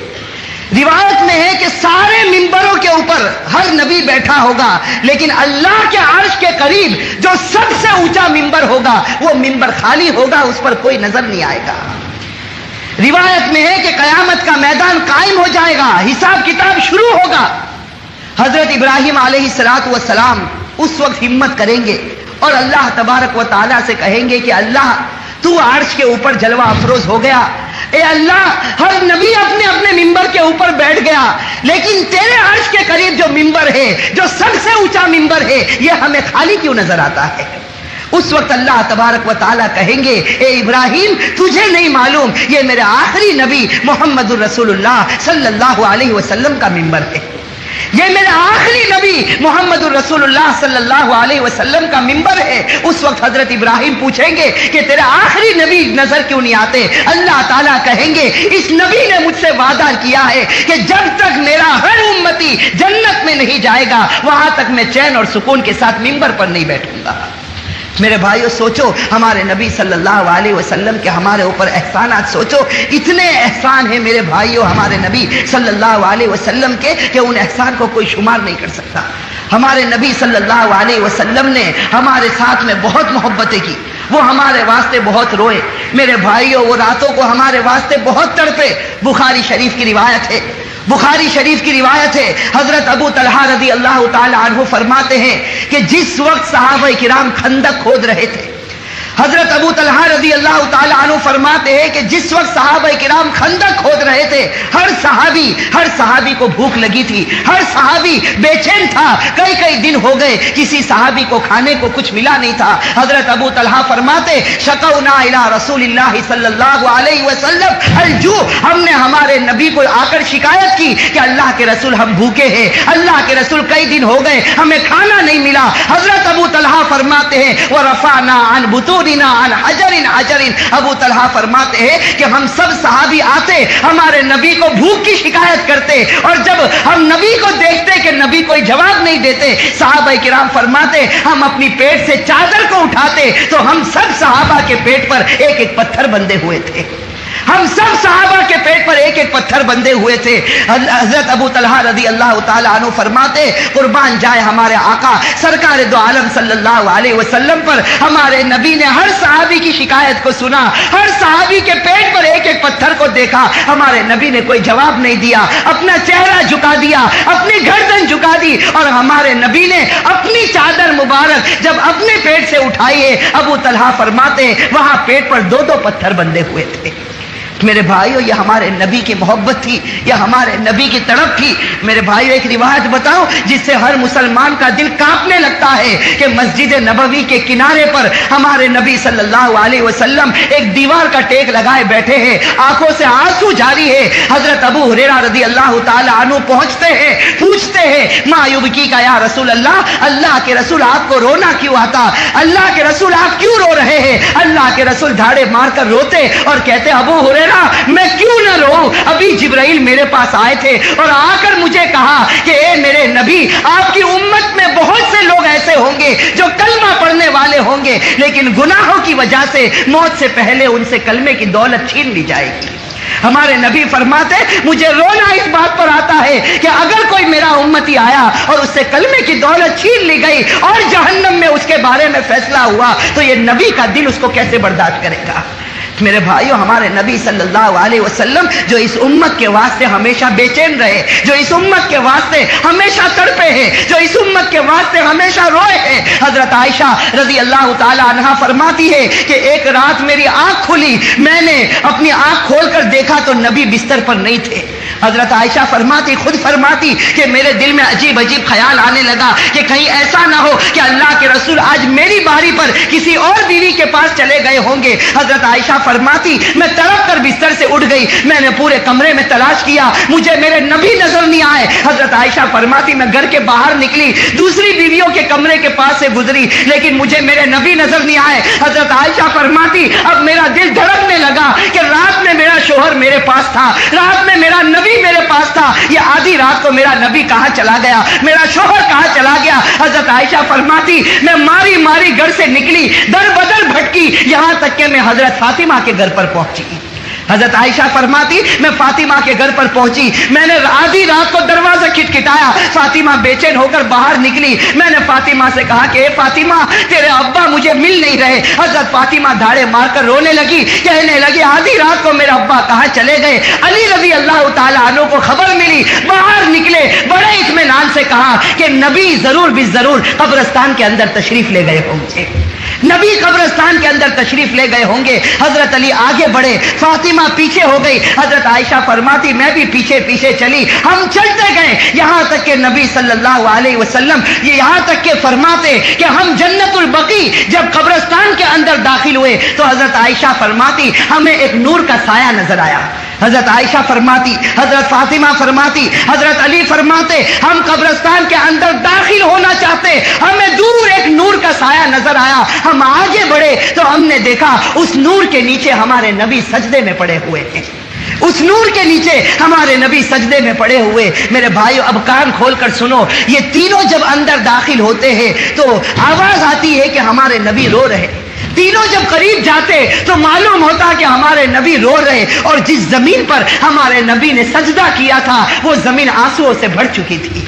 روایت میں ہے کہ سارے ممبروں کے اوپر ہر نبی بیٹھا ہوگا، لیکن اللہ کے عرش کے قریب جو سب سے اونچا ممبر ہوگا وہ ممبر خالی ہوگا، اس پر کوئی نظر نہیں آئے گا. روایت میں ہے کہ قیامت کا میدان قائم ہو جائے گا، حساب کتاب شروع ہوگا. حضرت ابراہیم علیہ الصلوۃ والسلام اس وقت ہمت کریں گے اور اللہ تبارک و تعالیٰ سے کہیں گے کہ اللہ تو عرش کے اوپر جلوہ افروز ہو گیا، اے اللہ ہر نبی اپنے اپنے ممبر کے اوپر بیٹھ گیا، لیکن تیرے عرش کے قریب جو ممبر ہے، جو سب سے اونچا ممبر ہے، یہ ہمیں خالی کیوں نظر آتا ہے؟ اس وقت اللہ تبارک و تعالیٰ کہیں گے اے ابراہیم تجھے نہیں معلوم یہ میرے آخری نبی محمد الرسول اللہ صلی اللہ علیہ وسلم کا ممبر ہے، یہ میرے آخری نبی محمد الرسول اللہ صلی اللہ علیہ وسلم کا ممبر ہے. اس وقت حضرت ابراہیم پوچھیں گے کہ تیرے آخری نبی نظر کیوں نہیں آتے؟ اللہ تعالیٰ کہیں گے اس نبی نے مجھ سے وعدہ کیا ہے کہ جب تک میرا ہر امتی جنت میں نہیں جائے گا وہاں تک میں چین اور سکون کے ساتھ ممبر پر نہیں بیٹھوں گا. میرے بھائیو سوچو ہمارے نبی صلی اللہ علیہ وسلم کے ہمارے اوپر احسانات، سوچو اتنے احسان ہیں میرے بھائیو ہمارے نبی صلی اللہ علیہ وسلم کے کہ ان احسان کو کوئی شمار نہیں کر سکتا. ہمارے نبی صلی اللہ علیہ وسلم نے ہمارے ساتھ میں بہت محبتیں کی، وہ ہمارے واسطے بہت روئے. میرے بھائیو وہ راتوں کو ہمارے واسطے بہت تڑپے. بخاری شریف کی روایت ہے، بخاری شریف کی روایت ہے، حضرت ابو طلحہ رضی اللہ تعالی عنہ فرماتے ہیں کہ جس وقت صحابہ کرام خندق کھود رہے تھے، حضرت ابو طلحہ رضی اللہ تعالی عنہ فرماتے ہیں کہ جس وقت صحابہ کرام خندق کھود رہے تھے ہر صحابی کو بھوک لگی تھی، ہر صحابی بے چین تھا. کئی دن ہو گئے کسی صحابی کو کھانے کو کچھ ملا نہیں تھا. حضرت ابو طلحہ فرماتے شکونا الی رسول اللہ صلی اللہ علیہ وسلم الجوع، ہم نے ہمارے نبی کو آ کر شکایت کی کہ اللہ کے رسول ہم بھوکے ہیں، اللہ کے رسول کئی دن ہو گئے ہمیں کھانا نہیں ملا. حضرت ابو طلحہ فرماتے ہیں ورفعنا عن بطون عن حجر. ابو طلحہ فرماتے ہیں کہ ہم سب صحابی آتے ہمارے نبی کو بھوک کی شکایت کرتے، اور جب ہم نبی کو دیکھتے کہ نبی کوئی جواب نہیں دیتے، صحابہ کرام فرماتے ہم اپنی پیٹ سے چادر کو اٹھاتے تو ہم سب صحابہ کے پیٹ پر ایک ایک پتھر بندھے ہوئے تھے. ہم سب صحابہ کے پیٹ پر ایک ایک پتھر بندھے ہوئے تھے. حضرت ابو طلحہ رضی اللہ تعالی عنہ فرماتے قربان جائے ہمارے آقا سرکار دو عالم صلی اللہ علیہ وسلم پر ہمارے نبی نے ہر صحابی کی شکایت کو سنا، ہر صحابی کے پیٹ پر ایک ایک پتھر کو دیکھا. ہمارے نبی نے کوئی جواب نہیں دیا، اپنا چہرہ جھکا دیا، اپنی گردن جھکا دی، اور ہمارے نبی نے اپنی چادر مبارک جب اپنے پیٹ سے اٹھائی ہے، ابو طلحہ فرماتے وہاں پیٹ پر دو پتھر بندھے ہوئے تھے. میرے بھائیو یہ ہمارے نبی کی محبت تھی، یہ ہمارے نبی کی تڑپ تھی. میرے بھائیو ایک روایت بتاؤ جس سے ہر مسلمان کا دل کانپنے لگتا ہے کہ مسجد نبوی کے کنارے پر ہمارے نبی صلی اللہ علیہ وسلم ایک دیوار کا ٹیک لگائے بیٹھے ہیں، آنکھوں سے آنسو جاری ہے. حضرت ابو ہریرہ رضی اللہ تعالی عنہ پہنچتے ہیں، پوچھتے ہیں ما یبکی کا یا رسول اللہ، اللہ کے رسول آپ کو رونا کیوں آتا؟ اللہ کے رسول آپ کیوں رو رہے ہیں؟ اللہ کے رسول دھاڑے مار کر روتے اور کہتے ابو ہریرہ میں کیوں نہ رو، ابھی جبرائیل میرے پاس آئے تھے اور آ کر مجھے کہا کہ اے میرے نبی آپ کی امت میں بہت سے لوگ ایسے ہوں گے جو کلمہ پڑھنے والے ہوں گے لیکن گناہوں کی وجہ سے موت سے پہلے ان سے کلمے کی دولت چھین لی جائے گی. ہمارے نبی فرماتے مجھے رونا اس بات پر آتا ہے کہ اگر کوئی میرا امتی آیا اور اس سے کلمے کی دولت چھین لی گئی اور جہنم میں اس کے بارے میں فیصلہ ہوا تو یہ نبی کا دل اس کو کیسے برداشت کرے گا؟ میرے بھائیو، ہمارے نبی صلی اللہ علیہ وسلم جو اس امت کے واسطے ہمیشہ بے چین رہے، جو اس امت کے واسطے ہمیشہ تڑپے ہیں، جو اس امت کے واسطے ہمیشہ روئے ہیں، حضرت عائشہ رضی اللہ تعالی عنہا فرماتی ہے کہ ایک رات میری آنکھ کھلی، میں نے اپنی آنکھ کھول کر دیکھا تو نبی بستر پر نہیں تھے۔ حضرت عائشہ خود فرماتی کہ میرے دل میں عجیب عجیب خیال آنے لگا کہ کہیں ایسا نہ ہو کہ اللہ کے رسول آج میری باری پر کسی اور بیوی کے پاس چلے گئے ہوں گے۔ حضرت عائشہ فرماتی میں تڑپ کر بستر سے اٹھ گئی، میں نے پورے کمرے میں تلاش کیا، مجھے میرے نبی نظر نہیں آئے۔ حضرت عائشہ فرماتی میں گھر کے باہر نکلی، دوسری بیویوں کے کمرے کے پاس سے گزری، لیکن مجھے میرے نبی نظر نہیں آئے۔ حضرت عائشہ فرماتی اب میرا دل دھڑکنے لگا کہ رات میں میرا شوہر میرے پاس تھا، رات میں میرا نبی میرے پاس تھا، یہ آدھی رات کو میرا نبی کہاں چلا گیا، میرا شوہر کہاں چلا گیا۔ حضرت عائشہ فرماتی میں ماری ماری گھر سے نکلی، در بدر بھٹکی، یہاں تک کہ میں حضرت فاطمہ کے گھر پر پہنچی۔ حضرت عائشہ فرماتی میں فاطمہ کے گھر پر پہنچی، میں نے آدھی رات کو دروازہ کھٹکھٹایا، فاطمہ بے چین ہو کر باہر نکلی، میں نے فاطمہ سے کہا کہ اے فاطمہ تیرے ابا مجھے مل نہیں رہے۔ حضرت فاطمہ دھاڑے مار کر رونے لگی، کہنے لگی آدھی رات کو میرا ابا کہاں چلے گئے۔ علی رضی اللہ تعالی عنہ کو خبر ملی، باہر نکلے، بڑے اطمینان سے کہا کہ نبی ضرور بھی ضرور قبرستان کے اندر تشریف لے گئے ہوں گے، نبی قبرستان کے اندر تشریف لے گئے ہوں گے۔ حضرت علی آگے بڑھے، فاطمہ پیچھے ہو گئی۔ حضرت عائشہ فرماتی میں بھی پیچھے پیچھے چلی، ہم چلتے گئے یہاں تک کہ نبی صلی اللہ علیہ وسلم یہاں تک کہ فرماتے کہ ہم جنت البقیع جب قبرستان کے اندر داخل ہوئے تو حضرت عائشہ فرماتی ہمیں ایک نور کا سایہ نظر آیا۔ حضرت عائشہ فرماتی، حضرت فاطمہ فرماتی، حضرت علی فرماتے ہم قبرستان کے اندر داخل ہونا چاہتے، ہمیں دور ایک نور کا سایہ نظر آیا، ہم آگے بڑھے تو ہم نے دیکھا اس نور کے نیچے ہمارے نبی سجدے میں پڑے ہوئے ہیں، اس نور کے نیچے ہمارے نبی سجدے میں پڑے ہوئے۔ میرے بھائیو اب کان کھول کر سنو، یہ تینوں جب اندر داخل ہوتے ہیں تو آواز آتی ہے کہ ہمارے نبی رو رہے، تینوں جب قریب جاتے تو معلوم ہوتا کہ ہمارے نبی رو رہے، اور جس زمین پر ہمارے نبی نے سجدہ کیا تھا وہ زمین آنسوؤں سے بھر چکی تھی،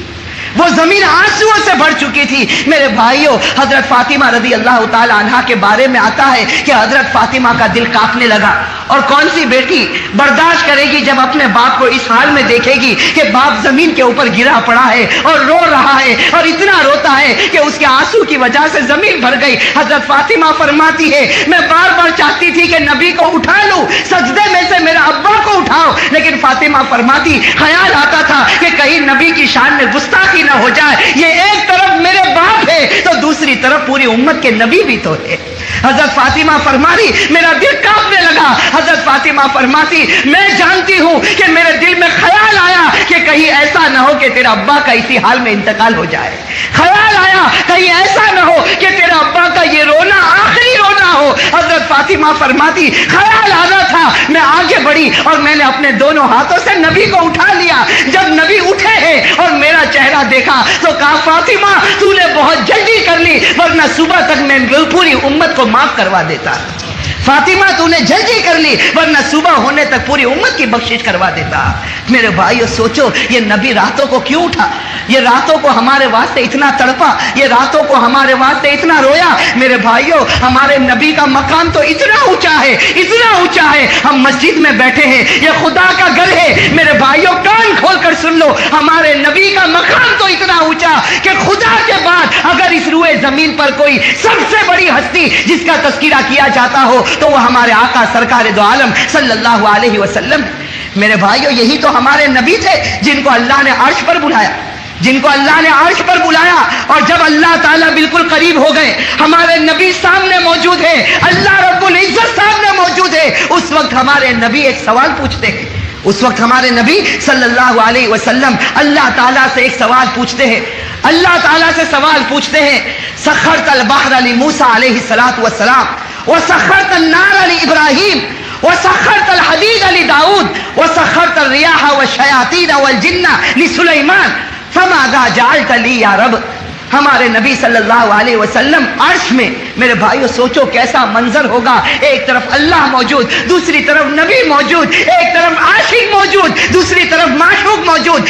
وہ زمین آنسوؤں سے بھر چکی تھی۔ میرے بھائیوں حضرت فاطمہ رضی اللہ تعالی عنہا کے بارے میں آتا ہے کہ حضرت فاطمہ کا دل کانپنے لگا، اور کون سی بیٹی برداشت کرے گی جب اپنے باپ کو اس حال میں دیکھے گی کہ باپ زمین کے اوپر گرا پڑا ہے اور رو رہا ہے، اور اتنا روتا ہے کہ اس کے آنسو کی وجہ سے زمین بھر گئی۔ حضرت فاطمہ فرماتی ہے میں بار بار چاہتی تھی کہ نبی کو اٹھا لوں، سجدے میں سے میرے ابا کو اٹھاؤ، لیکن فاطمہ فرماتی خیال آتا تھا کہ کہیں نبی کی شان میں گستاخی نہ ہو جائے، یہ ایک طرف میرے باپ ہے تو دوسری طرف پوری امت کے نبی بھی تو ہے۔ حضرت فاطمہ فرماری میرا دل کانپنے لگا۔ حضرت فاطمہ فرماتی میں جانتی ہوں کہ میرے دل میں خیال آیا کہ کہیں ایسا نہ ہو کہ تیرا ابا کا اسی حال میں انتقال ہو جائے، خیال آیا کہیں ایسا نہ ہو کہ تیرا ابا کا یہ رونا آخری رونا ہو۔ حضرت فاطمہ فرماتی خیال آنا تھا، میں آگے بڑھی اور میں نے اپنے دونوں ہاتھوں سے نبی کو اٹھا لیا۔ جب نبی اٹھے ہیں اور میرا چہرہ دیکھا تو کہا فاطمہ تو نے بہت جلدی کر لی، ورنہ صبح تک میں پوری امت کو معاف کروا دیتا۔ فاطمہ تو نے جلدی کر لی، ورنہ صبح ہونے تک پوری امت کی بخشش کروا دیتا۔ میرے بھائیو سوچو یہ نبی راتوں کو کیوں اٹھا، یہ راتوں کو ہمارے واسطے اتنا تڑپا، یہ راتوں کو ہمارے واسطے اتنا رویا۔ میرے بھائیو ہمارے نبی کا مقام تو اتنا اونچا ہے، اتنا اونچا ہے، ہم مسجد میں بیٹھے ہیں، یہ خدا کا گھر ہے۔ میرے بھائیو کان کھول کر سن لو، ہمارے نبی کا مقام تو اتنا اونچا کہ خدا کے بعد اگر اس روئے زمین پر کوئی سب سے بڑی ہستی جس کا تذکرہ کیا جاتا ہو تو وہ ہمارے آقا سرکار دو عالم صلی اللہ علیہ وسلم۔ میرے بھائیو یہی تو ہمارے نبی تھے جن کو اللہ نے عرش پر بلایا، جن کو اللہ نے عرش پر بلایا، اور جب اللہ تعالیٰ بالکل قریب ہو گئے، ہمارے نبی سامنے موجود ہے، اللہ رب العزت سامنے موجود ہے، اس وقت ہمارے نبی ایک سوال پوچھتے ہیں، اس وقت ہمارے نبی صلی اللہ علیہ وسلم اللہ تعالیٰ سے ایک سوال پوچھتے ہیں، اللہ تعالیٰ سے سوال پوچھتے ہیں سخرت البحر لموسیٰ علیہ الصلاۃ والسلام وسخرت النار لابراہیم وسخرت الحدید لداؤد وسخرت الریاح والشیاطین والجن لسلیمان فماذا جعلت لی یا رب۔ ہمارے نبی صلی اللہ علیہ وسلم عرش میں، میرے بھائیو سوچو کیسا منظر ہوگا، ایک طرف اللہ موجود، دوسری طرف نبی موجود، ایک طرف عاشق موجود، دوسری طرف معشوق موجود،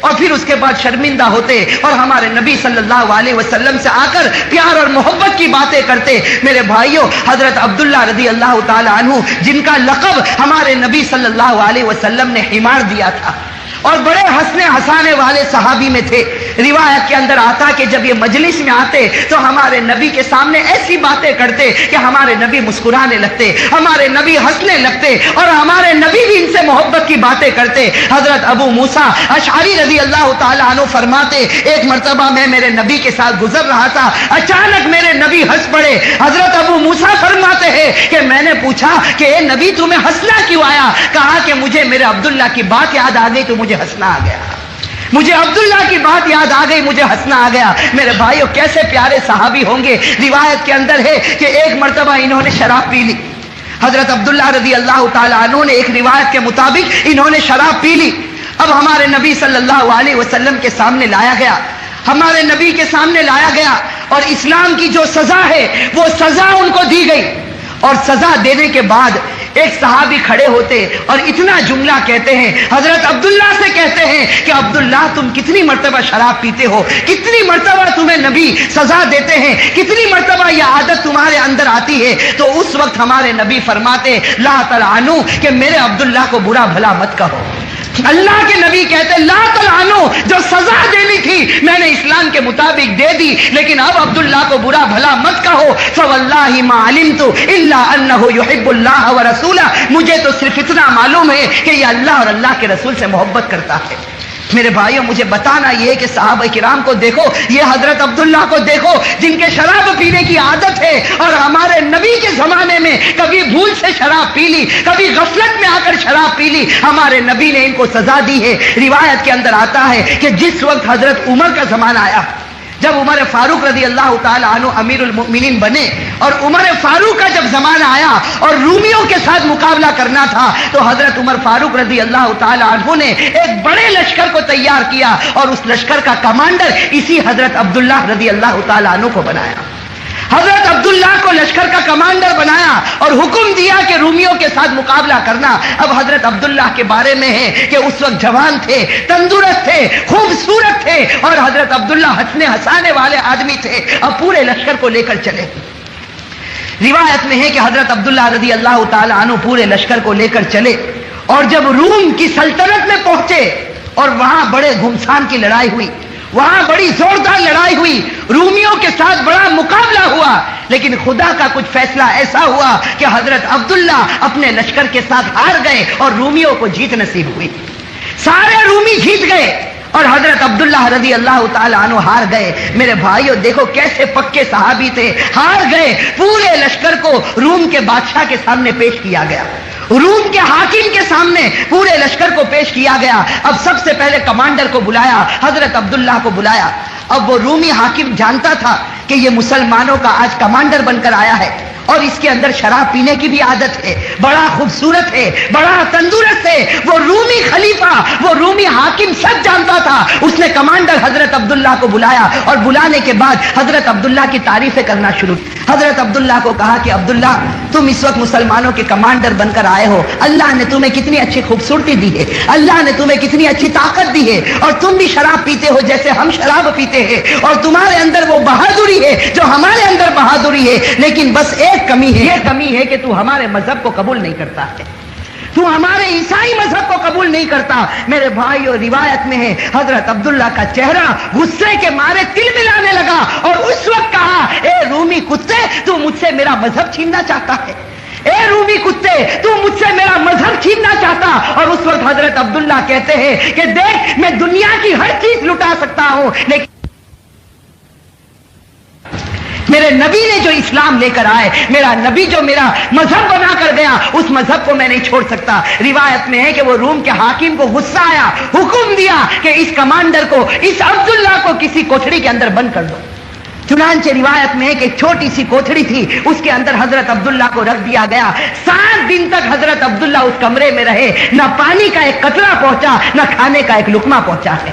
اور پھر اس کے بعد شرمندہ ہوتے اور ہمارے نبی صلی اللہ علیہ وسلم سے آ کر پیار اور محبت کی باتیں کرتے. میرے بھائیوں، حضرت عبداللہ رضی اللہ تعالی عنہ، جن کا لقب ہمارے نبی صلی اللہ علیہ وسلم نے حمار دیا تھا اور بڑے ہنسنے ہنسانے والے صحابی میں تھے. روایت کے اندر آتا کہ جب یہ مجلس میں آتے تو ہمارے نبی کے سامنے ایسی باتیں کرتے کہ ہمارے نبی مسکرانے لگتے، ہمارے نبی ہنسنے لگتے اور ہمارے نبی بھی ان سے محبت کی باتیں کرتے. حضرت ابو موسیٰ اشعری رضی اللہ تعالیٰ عنہ فرماتے، ایک مرتبہ میں میرے نبی کے ساتھ گزر رہا تھا، اچانک میرے نبی ہنس پڑے. حضرت ابو موسیٰ فرماتے ہیں کہ میں نے پوچھا کہ اے نبی تمہیں ہنسنا کیوں آیا؟ کہا کہ مجھے میرے عبداللہ کی بات یاد آ گئی تو مجھے ہنسنا آ گیا. مجھے عبداللہ کی بات یاد آ گئی، مجھے ہنسنا آ گیا. میرے بھائیوں، کیسے پیارے صحابی ہوں گے. روایت کے اندر ہے کہ ایک مرتبہ انہوں نے شراب پی لی. حضرت عبداللہ رضی اللہ تعالیٰ عنہ نے ایک روایت کے مطابق انہوں نے شراب پی لی. اب ہمارے نبی صلی اللہ علیہ وسلم کے سامنے لایا گیا، ہمارے نبی کے سامنے لایا گیا اور اسلام کی جو سزا ہے وہ سزا ان کو دی گئی. اور سزا دینے کے بعد ایک صحابی کھڑے ہوتے اور اتنا جملہ کہتے ہیں، حضرت عبداللہ سے کہتے ہیں کہ عبداللہ تم کتنی مرتبہ شراب پیتے ہو، کتنی مرتبہ تمہیں نبی سزا دیتے ہیں، کتنی مرتبہ یہ عادت تمہارے اندر آتی ہے. تو اس وقت ہمارے نبی فرماتے، لا تلعنوا، کہ میرے عبداللہ کو برا بھلا مت کہو. اللہ کے نبی کہتے لا تلعنوا، جو سزا دینی تھی میں نے اسلام کے مطابق دے دی، لیکن اب عبداللہ کو برا بھلا مت کہو. فواللہ ما علمت الا انہ یحب اللہ ورسولہ، مجھے تو صرف اتنا معلوم ہے کہ یہ اللہ اور اللہ کے رسول سے محبت کرتا ہے. میرے بھائیوں، مجھے بتانا یہ ہے کہ صحابہ کرام کو دیکھو، یہ حضرت عبداللہ کو دیکھو جن کے شراب پینے کی عادت ہے، اور ہمارے نبی کے زمانے میں کبھی بھول سے شراب پی لی، کبھی غفلت میں آ کر شراب پی لی، ہمارے نبی نے ان کو سزا دی ہے. روایت کے اندر آتا ہے کہ جس وقت حضرت عمر کا زمانہ آیا، جب عمر فاروق رضی اللہ تعالی عنہ امیر المؤمنین بنے اور عمر فاروق کا جب زمانہ آیا اور رومیوں کے ساتھ مقابلہ کرنا تھا، تو حضرت عمر فاروق رضی اللہ تعالی عنہ نے ایک بڑے لشکر کو تیار کیا اور اس لشکر کا کمانڈر اسی حضرت عبداللہ رضی اللہ تعالی عنہ کو بنایا. حضرت عبداللہ کو لشکر کا کمانڈر بنایا اور حکم دیا کہ رومیوں کے ساتھ مقابلہ کرنا. اب حضرت عبداللہ کے بارے میں ہے کہ اس وقت جوان تھے، تندرست تھے، خوبصورت تھے اور حضرت عبداللہ ہنسنے ہنسانے والے آدمی تھے. اب پورے لشکر کو لے کر چلے. روایت میں ہے کہ حضرت عبداللہ رضی اللہ تعالی عنہ پورے لشکر کو لے کر چلے اور جب روم کی سلطنت میں پہنچے اور وہاں بڑے گھمسان کی لڑائی ہوئی، وہاں بڑی زوردار لڑائی ہوئی، رومیوں کے ساتھ بڑا مقابلہ ہوا، لیکن خدا کا کچھ فیصلہ ایسا ہوا کہ حضرت عبداللہ اپنے لشکر کے ساتھ ہار گئے اور رومیوں کو جیت نصیب ہوئی. سارے رومی جیت گئے اور حضرت عبداللہ رضی اللہ تعالی عنہ ہار گئے. میرے بھائیوں دیکھو کیسے پکے صحابی تھے، ہار گئے. پورے لشکر کو روم کے بادشاہ کے سامنے پیش کیا گیا، روم کے حاکم کے سامنے پورے لشکر کو پیش کیا گیا. اب سب سے پہلے کمانڈر کو بلایا، حضرت عبداللہ کو بلایا. اب وہ رومی حاکم جانتا تھا کہ یہ مسلمانوں کا آج کمانڈر بن کر آیا ہے اور اس کے اندر شراب پینے کی بھی عادت ہے، بڑا خوبصورت ہے، بڑا تندرست ہے. وہ رومی خلیفہ، وہ رومی حاکم سب جانتا تھا. اس نے کمانڈر حضرت عبداللہ کو بلایا اور بلانے کے بعد حضرت عبداللہ کی تعریفیں کرنا شروع. حضرت عبداللہ کو کہا کہ عبداللہ تم اس وقت مسلمانوں کے کمانڈر بن کر آئے ہو، اللہ نے تمہیں کتنی اچھی خوبصورتی دی ہے، اللہ نے تمہیں کتنی اچھی طاقت دی ہے، اور تم بھی شراب پیتے ہو جیسے ہم شراب پیتے ہیں، اور تمہارے اندر وہ بہادری ہے جو ہمارے اندر بہادری ہے، لیکن بس ایک کمی ہے، یہ کمی ہے کہ تو ہمارے مذہب کو قبول نہیں کرتا ہے، تو ہمارے عیسائی مذہب کو قبول نہیں کرتا. میرے بھائیو روایت میں ہے حضرت عبداللہ کا چہرہ غصے کے مارے تل ملانے لگا اور اس وقت کہا، اے رومی کتے تو مجھ سے میرا مذہب چھیننا چاہتا ہے، اے رومی کتے تو مجھ سے میرا مذہب چھیننا چاہتا. اور اس وقت حضرت عبداللہ کہتے ہیں کہ دیکھ میں دنیا کی ہر چیز لٹا سکتا ہوں، لیکن میرے نبی نے جو اسلام لے کر آئے، میرا نبی جو میرا مذہب بنا کر گیا، اس مذہب کو میں نہیں چھوڑ سکتا. روایت میں ہے کہ وہ روم کے حاکم کو غصہ آیا، حکم دیا کہ اس کمانڈر کو، اس عبداللہ کو کسی کوٹھڑی کے اندر بند کر دو. چنانچہ روایت میں ہے کہ ایک چھوٹی سی کوٹھڑی تھی، اس کے اندر حضرت عبداللہ کو رکھ دیا گیا. 7 دن تک حضرت عبداللہ اس کمرے میں رہے، نہ پانی کا ایک قطرہ پہنچا، نہ کھانے کا ایک لقمہ پہنچا ہے.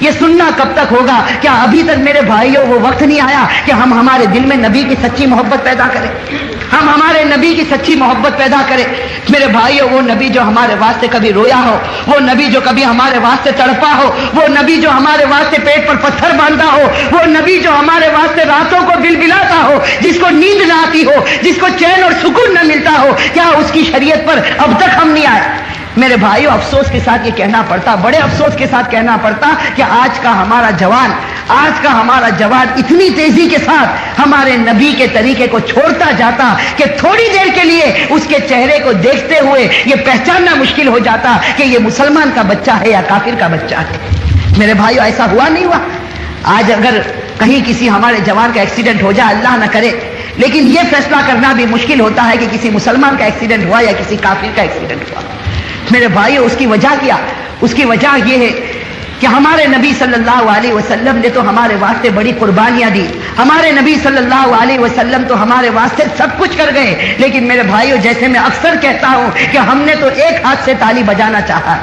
یہ سننا کب تک ہوگا؟ کیا ابھی تک میرے بھائیوں وہ وقت نہیں آیا کہ ہم ہمارے دل میں نبی کی سچی محبت پیدا کریں؟ ہم ہمارے نبی کی سچی محبت پیدا کریں۔ میرے بھائیوں، وہ نبی جو ہمارے واسطے کبھی رویا ہو، وہ نبی جو کبھی ہمارے واسطے تڑپا ہو، وہ نبی جو ہمارے واسطے پیٹ پر پتھر باندھا ہو، وہ نبی جو ہمارے واسطے راتوں کو بلبلاتا ہو، جس کو نیند نہ آتی ہو، جس کو چین اور سکون نہ ملتا ہو، کیا اس کی شریعت پر اب تک ہم نہیں آئے؟ میرے بھائیوں، افسوس کے ساتھ یہ کہنا پڑتا، بڑے افسوس کے ساتھ کہنا پڑتا کہ آج کا ہمارا جوان اتنی تیزی کے ساتھ ہمارے نبی کے طریقے کو چھوڑتا جاتا کہ تھوڑی دیر کے لیے اس کے چہرے کو دیکھتے ہوئے یہ پہچاننا مشکل ہو جاتا کہ یہ مسلمان کا بچہ ہے یا کافر کا بچہ ہے۔ میرے بھائیوں، ایسا ہوا نہیں ہوا؟ آج اگر کہیں کسی ہمارے جوان کا ایکسیڈنٹ ہو جائے، اللہ نہ کرے، لیکن یہ فیصلہ کرنا بھی مشکل ہوتا ہے کہ کسی مسلمان کا ایکسیڈنٹ ہوا یا کسی کافر کا ایکسیڈنٹ ہوا۔ میرے بھائیوں، اس کی وجہ کیا؟ اس کی وجہ یہ ہے کہ ہمارے نبی صلی اللہ علیہ وسلم نے تو ہمارے واسطے بڑی قربانیاں دی، ہمارے نبی صلی اللہ علیہ وسلم تو ہمارے واسطے سب کچھ کر گئے، لیکن میرے بھائیوں، جیسے میں اکثر کہتا ہوں کہ ہم نے تو ایک ہاتھ سے تالی بجانا چاہا،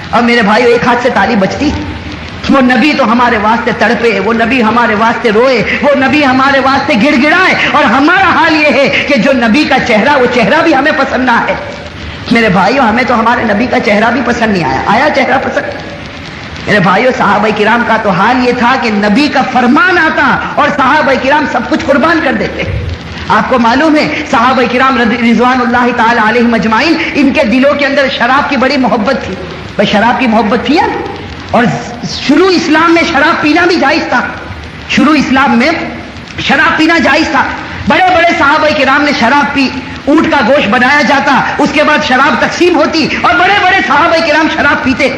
اور میرے بھائیوں ایک ہاتھ سے تالی بجتی؟ وہ نبی تو ہمارے واسطے تڑپے، وہ نبی ہمارے واسطے روئے، وہ نبی ہمارے واسطے گڑ گڑائے، اور ہمارا حال یہ ہے کہ جو نبی کا چہرہ، وہ چہرہ بھی ہمیں پسند نہ ہے۔ میرے بھائیوں، ہمیں تو ہمارے نبی کا چہرہ بھی پسند نہیں آیا چہرہ پسند؟ میرے بھائیوں، صحابہ کرام کا تو حال یہ تھا کہ نبی کا فرمان آتا اور صحابہ کرام سب کچھ قربان کر دیتے۔ آپ کو معلوم ہے صحابہ کرام رضوان اللہ تعالی علیہم اجمعین، ان کے دلوں کے اندر شراب کی بڑی محبت تھی۔ بھائی شراب کی محبت تھی، اور شروع اسلام میں شراب پینا بھی جائز تھا، شروع اسلام میں شراب پینا جائز تھا۔ بڑے بڑے صحابہ کرام نے شراب پی، اونٹ کا گوشت بنایا جاتا، اس کے بعد شراب تقسیم ہوتی، اور بڑے بڑے صحابہ کرام شراب پیتے۔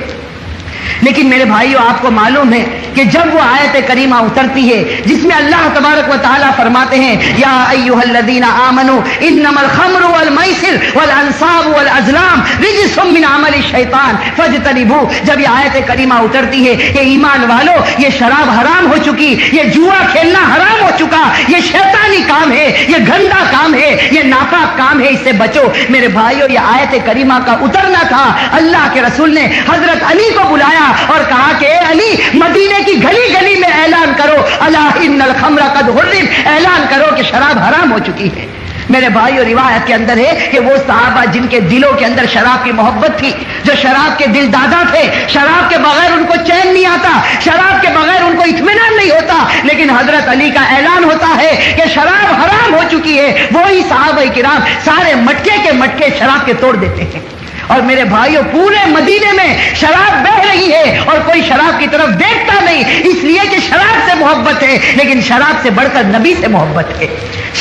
لیکن میرے بھائیوں، آپ کو معلوم ہے کہ جب وہ آیت کریمہ اترتی ہے جس میں اللہ تبارک و تعالیٰ فرماتے ہیں یا ایھا الذین آمنوا انما الخمر والمیسر والانصاب والازلام رجس من عمل الشیطان فاجتنبوہ، جب یہ آیت کریمہ اترتی ہے کہ ایمان والو، یہ شراب حرام ہو چکی، یہ جوا کھیلنا حرام ہو چکا، یہ شیطانی کام ہے، یہ گندا کام ہے، یہ ناپاک کام ہے، اس سے بچو۔ میرے بھائیوں، یہ آیت کریمہ کا اترنا تھا، اللہ کے رسول نے حضرت علی کو بلایا اور کہا کہ اے علی، مدینے کی گلی گلی میں اعلان کرو الا ان الخمر قد حرم، اعلان کرو کہ شراب حرام ہو چکی ہے۔ میرے بھائیو، روایت کے اندر ہے کہ وہ صحابہ جن کے دلوں کے اندر شراب کی محبت تھی، جو شراب کے دل دادا تھے، شراب کے بغیر ان کو چین نہیں آتا، شراب کے بغیر ان کو اطمینان نہیں ہوتا، لیکن حضرت علی کا اعلان ہوتا ہے کہ شراب حرام ہو چکی ہے، وہی صحابہ کرام سارے مٹکے کے مٹکے شراب کے توڑ دیتے ہیں۔ اور میرے بھائیوں، پورے مدینے میں شراب بہ رہی ہے اور کوئی شراب کی طرف دیکھتا نہیں، اس لیے کہ شراب سے محبت ہے، لیکن شراب سے بڑھ کر نبی سے محبت ہے،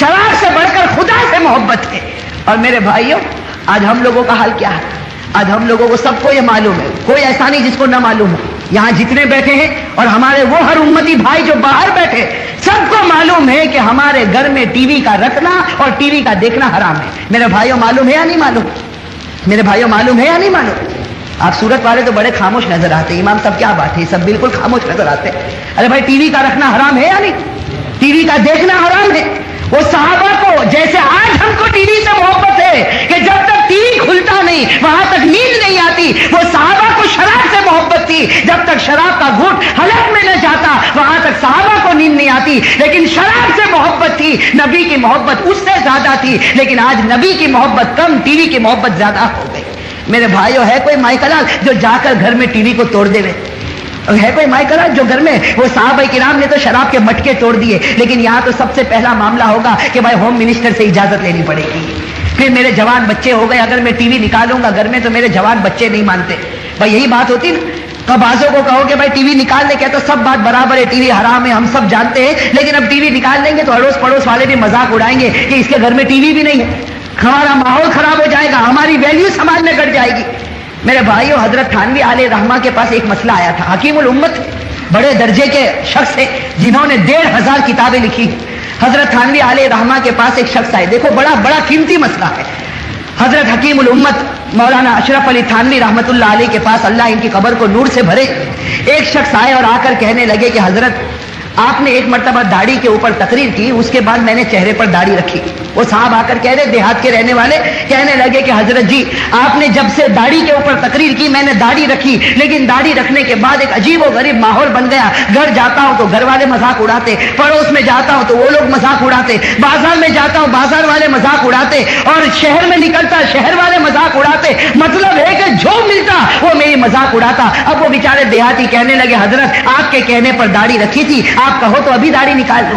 شراب سے بڑھ کر خدا سے محبت ہے۔ اور میرے بھائیوں، آج ہم لوگوں کا حال کیا ہے؟ آج ہم لوگوں کو سب کو یہ معلوم ہے، کوئی ایسا نہیں جس کو نہ معلوم ہو۔ یہاں جتنے بیٹھے ہیں اور ہمارے وہ ہر امتی بھائی جو باہر بیٹھے، سب کو معلوم ہے کہ ہمارے گھر میں ٹی وی کا رکھنا اور ٹی وی کا دیکھنا حرام ہے۔ میرے بھائیوں، معلوم ہے یا نہیں معلوم؟ میرے بھائیوں، معلوم ہے یا نہیں معلوم؟ آپ صورت والے تو بڑے خاموش نظر آتے ہیں، امام صاحب کیا بات ہے، سب بالکل خاموش نظر آتے ہیں۔ ارے بھائی، ٹی وی کا رکھنا حرام ہے یا نہیں؟ ٹی وی کا دیکھنا حرام ہے۔ وہ صحابہ کو جیسے آج ہم کو ٹی وی سے محبت ہے کہ جب تک ٹی وی کھلتا نہیں وہاں تک نیند نہیں آتی، وہ صحابہ کو شراب سے محبت تھی، جب تک شراب کا گھونٹ حلق میں نہ جاتا وہاں تک صحابہ کو نیند نہیں آتی، لیکن شراب سے محبت تھی، نبی کی محبت اس سے زیادہ تھی، لیکن آج نبی کی محبت کم، ٹی وی کی محبت زیادہ ہو گئی۔ میرے بھائیوں، ہے کوئی مائیکلال جو جا کر گھر میں ٹی وی کو توڑ دے گئے؟ ہے کوئی مائیکلال جو گھر میں، وہ صحابہ کرام نے تو شراب کے مٹکے توڑ دیے، لیکن یہاں تو سب سے پہلا معاملہ ہوگا کہ بھائی ہوم منسٹر سے اجازت لینی پڑے گی، پھر میرے جوان بچے ہو گئے، اگر میں ٹی وی نکالوں گا گھر میں تو میرے جوان بچے نہیں مانتے۔ بھائی یہی بات ہوتی نا، تو بازوں کو کہو کہ بھائی ٹی وی نکال لے، کہتے سب بات برابر ہے، ٹی وی حرام ہے، ہم سب جانتے ہیں، لیکن اب ٹی وی نکال لیں گے تو اڑوس پڑوس والے بھی مذاق اڑائیں گے کہ اس کے گھر میں ٹی وی بھی نہیں ہے، ہمارا ماحول خراب ہو جائے گا، ہماری ویلیو سماج میں گٹ جائے گی۔ میرے بھائیوں، حضرت تھانوی علیہ رحمہ کے پاس ایک مسئلہ آیا تھا، حکیم الامت، بڑے درجے کے شخص ہیں جنہوں نے 1500 کتابیں لکھی۔ حضرت تھانوی علیہ رحمہ کے پاس ایک شخص آئے، دیکھو بڑا قیمتی مسئلہ ہے۔ حضرت حکیم الامت مولانا اشرف علی تھانوی رحمۃ اللہ علیہ کے پاس، اللہ ان کی قبر کو نور سے بھرے، ایک شخص آئے اور آ کر کہنے لگے کہ حضرت آپ نے ایک مرتبہ داڑھی کے اوپر تقریر کی, اس کے بعد میں نے چہرے پر داڑھی رکھی. وہ صاحب آ کر کہہ رہے, دیہات کے رہنے والے کہنے لگے کہ حضرت جی آپ نے جب سے داڑھی کے اوپر تقریر کی میں نے داڑھی رکھی, لیکن داڑھی رکھنے کے بعد ایک عجیب و غریب ماحول بن گیا. گھر جاتا ہوں تو گھر والے مذاق اڑاتے, پڑوس میں جاتا ہوں تو وہ لوگ مذاق اڑاتے, بازار میں جاتا ہوں بازار والے مذاق اڑاتے, اور شہر میں نکلتا شہر والے مذاق اڑاتے. مطلب ہے کہ جو ملتا وہ میری مذاق اڑاتا. اب وہ بیچارے دیہاتی کہنے لگے حضرت آپ کے کہنے پر داڑھی رکھی تھی, آپ کہو تو ابھی داڑھی نکال لو,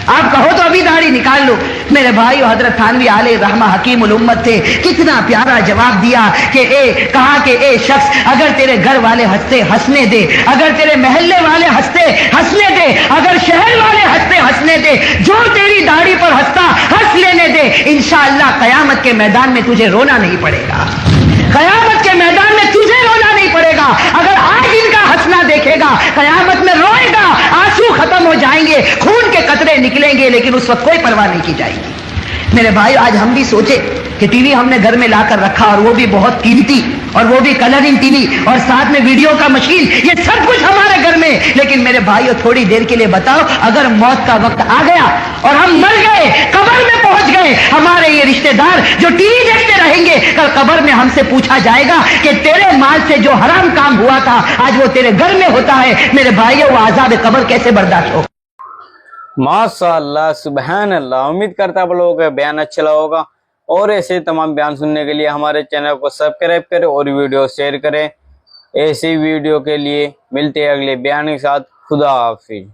آپ کہو تو ابھی داڑھی نکال لو. میرے بھائی حضرت تھانوی علیہ رحمہ حکیم الامت تھے, کتنا پیارا جواب دیا کہ کہا کہ اے شخص اگر تیرے گھر والے ہنستے ہنسنے دے, اگر تیرے محلے والے ہنستے ہنسنے دے, اگر شہر والے ہنستے ہنسنے دے, جو تیری داڑھی پر ہنستا ہنس لینے دے. انشاءاللہ قیامت کے میدان میں تجھے رونا نہیں پڑے گا, قیامت کے میدان میں تجھے رونا نہیں پڑے گا. اگر آج ان کا ہنسنا دیکھے گا قیامت میں روئے گا, آنسو ختم ہو جائیں گے, خون کے قطرے نکلیں گے, لیکن اس وقت کوئی پرواہ نہیں کی جائے گی. میرے بھائی آج ہم بھی سوچے کہ ٹی وی ہم نے گھر میں لا کر رکھا, اور وہ بھی بہت قیمتی, اور وہ بھی کلرنگ ٹی وی, اور ساتھ میں ویڈیو کا مشین, یہ سب کچھ ہمارے گھر میں. لیکن میرے بھائیو تھوڑی دیر کے لیے بتاؤ, اگر موت کا وقت آ گیا اور ہم مر گئے, قبر میں پہنچ گئے, ہمارے یہ رشتہ دار جو ٹی وی دیکھتے رہیں گے, کل قبر میں ہم سے پوچھا جائے گا کہ تیرے مال سے جو حرام کام ہوا تھا آج وہ تیرے گھر میں ہوتا ہے. میرے بھائیو وہ عذاب قبر کیسے برداشت ہو. ماشاء اللہ, سبحان اللہ. امید کرتا آپ لوگوں کا بیان اچھا لگا ہوگا, اور ایسے تمام بیان سننے کے لیے ہمارے چینل کو سبسکرائب کریں اور ویڈیو شیئر کریں. ایسی ویڈیو کے لیے ملتے ہیں اگلے بیان کے ساتھ. خدا حافظ.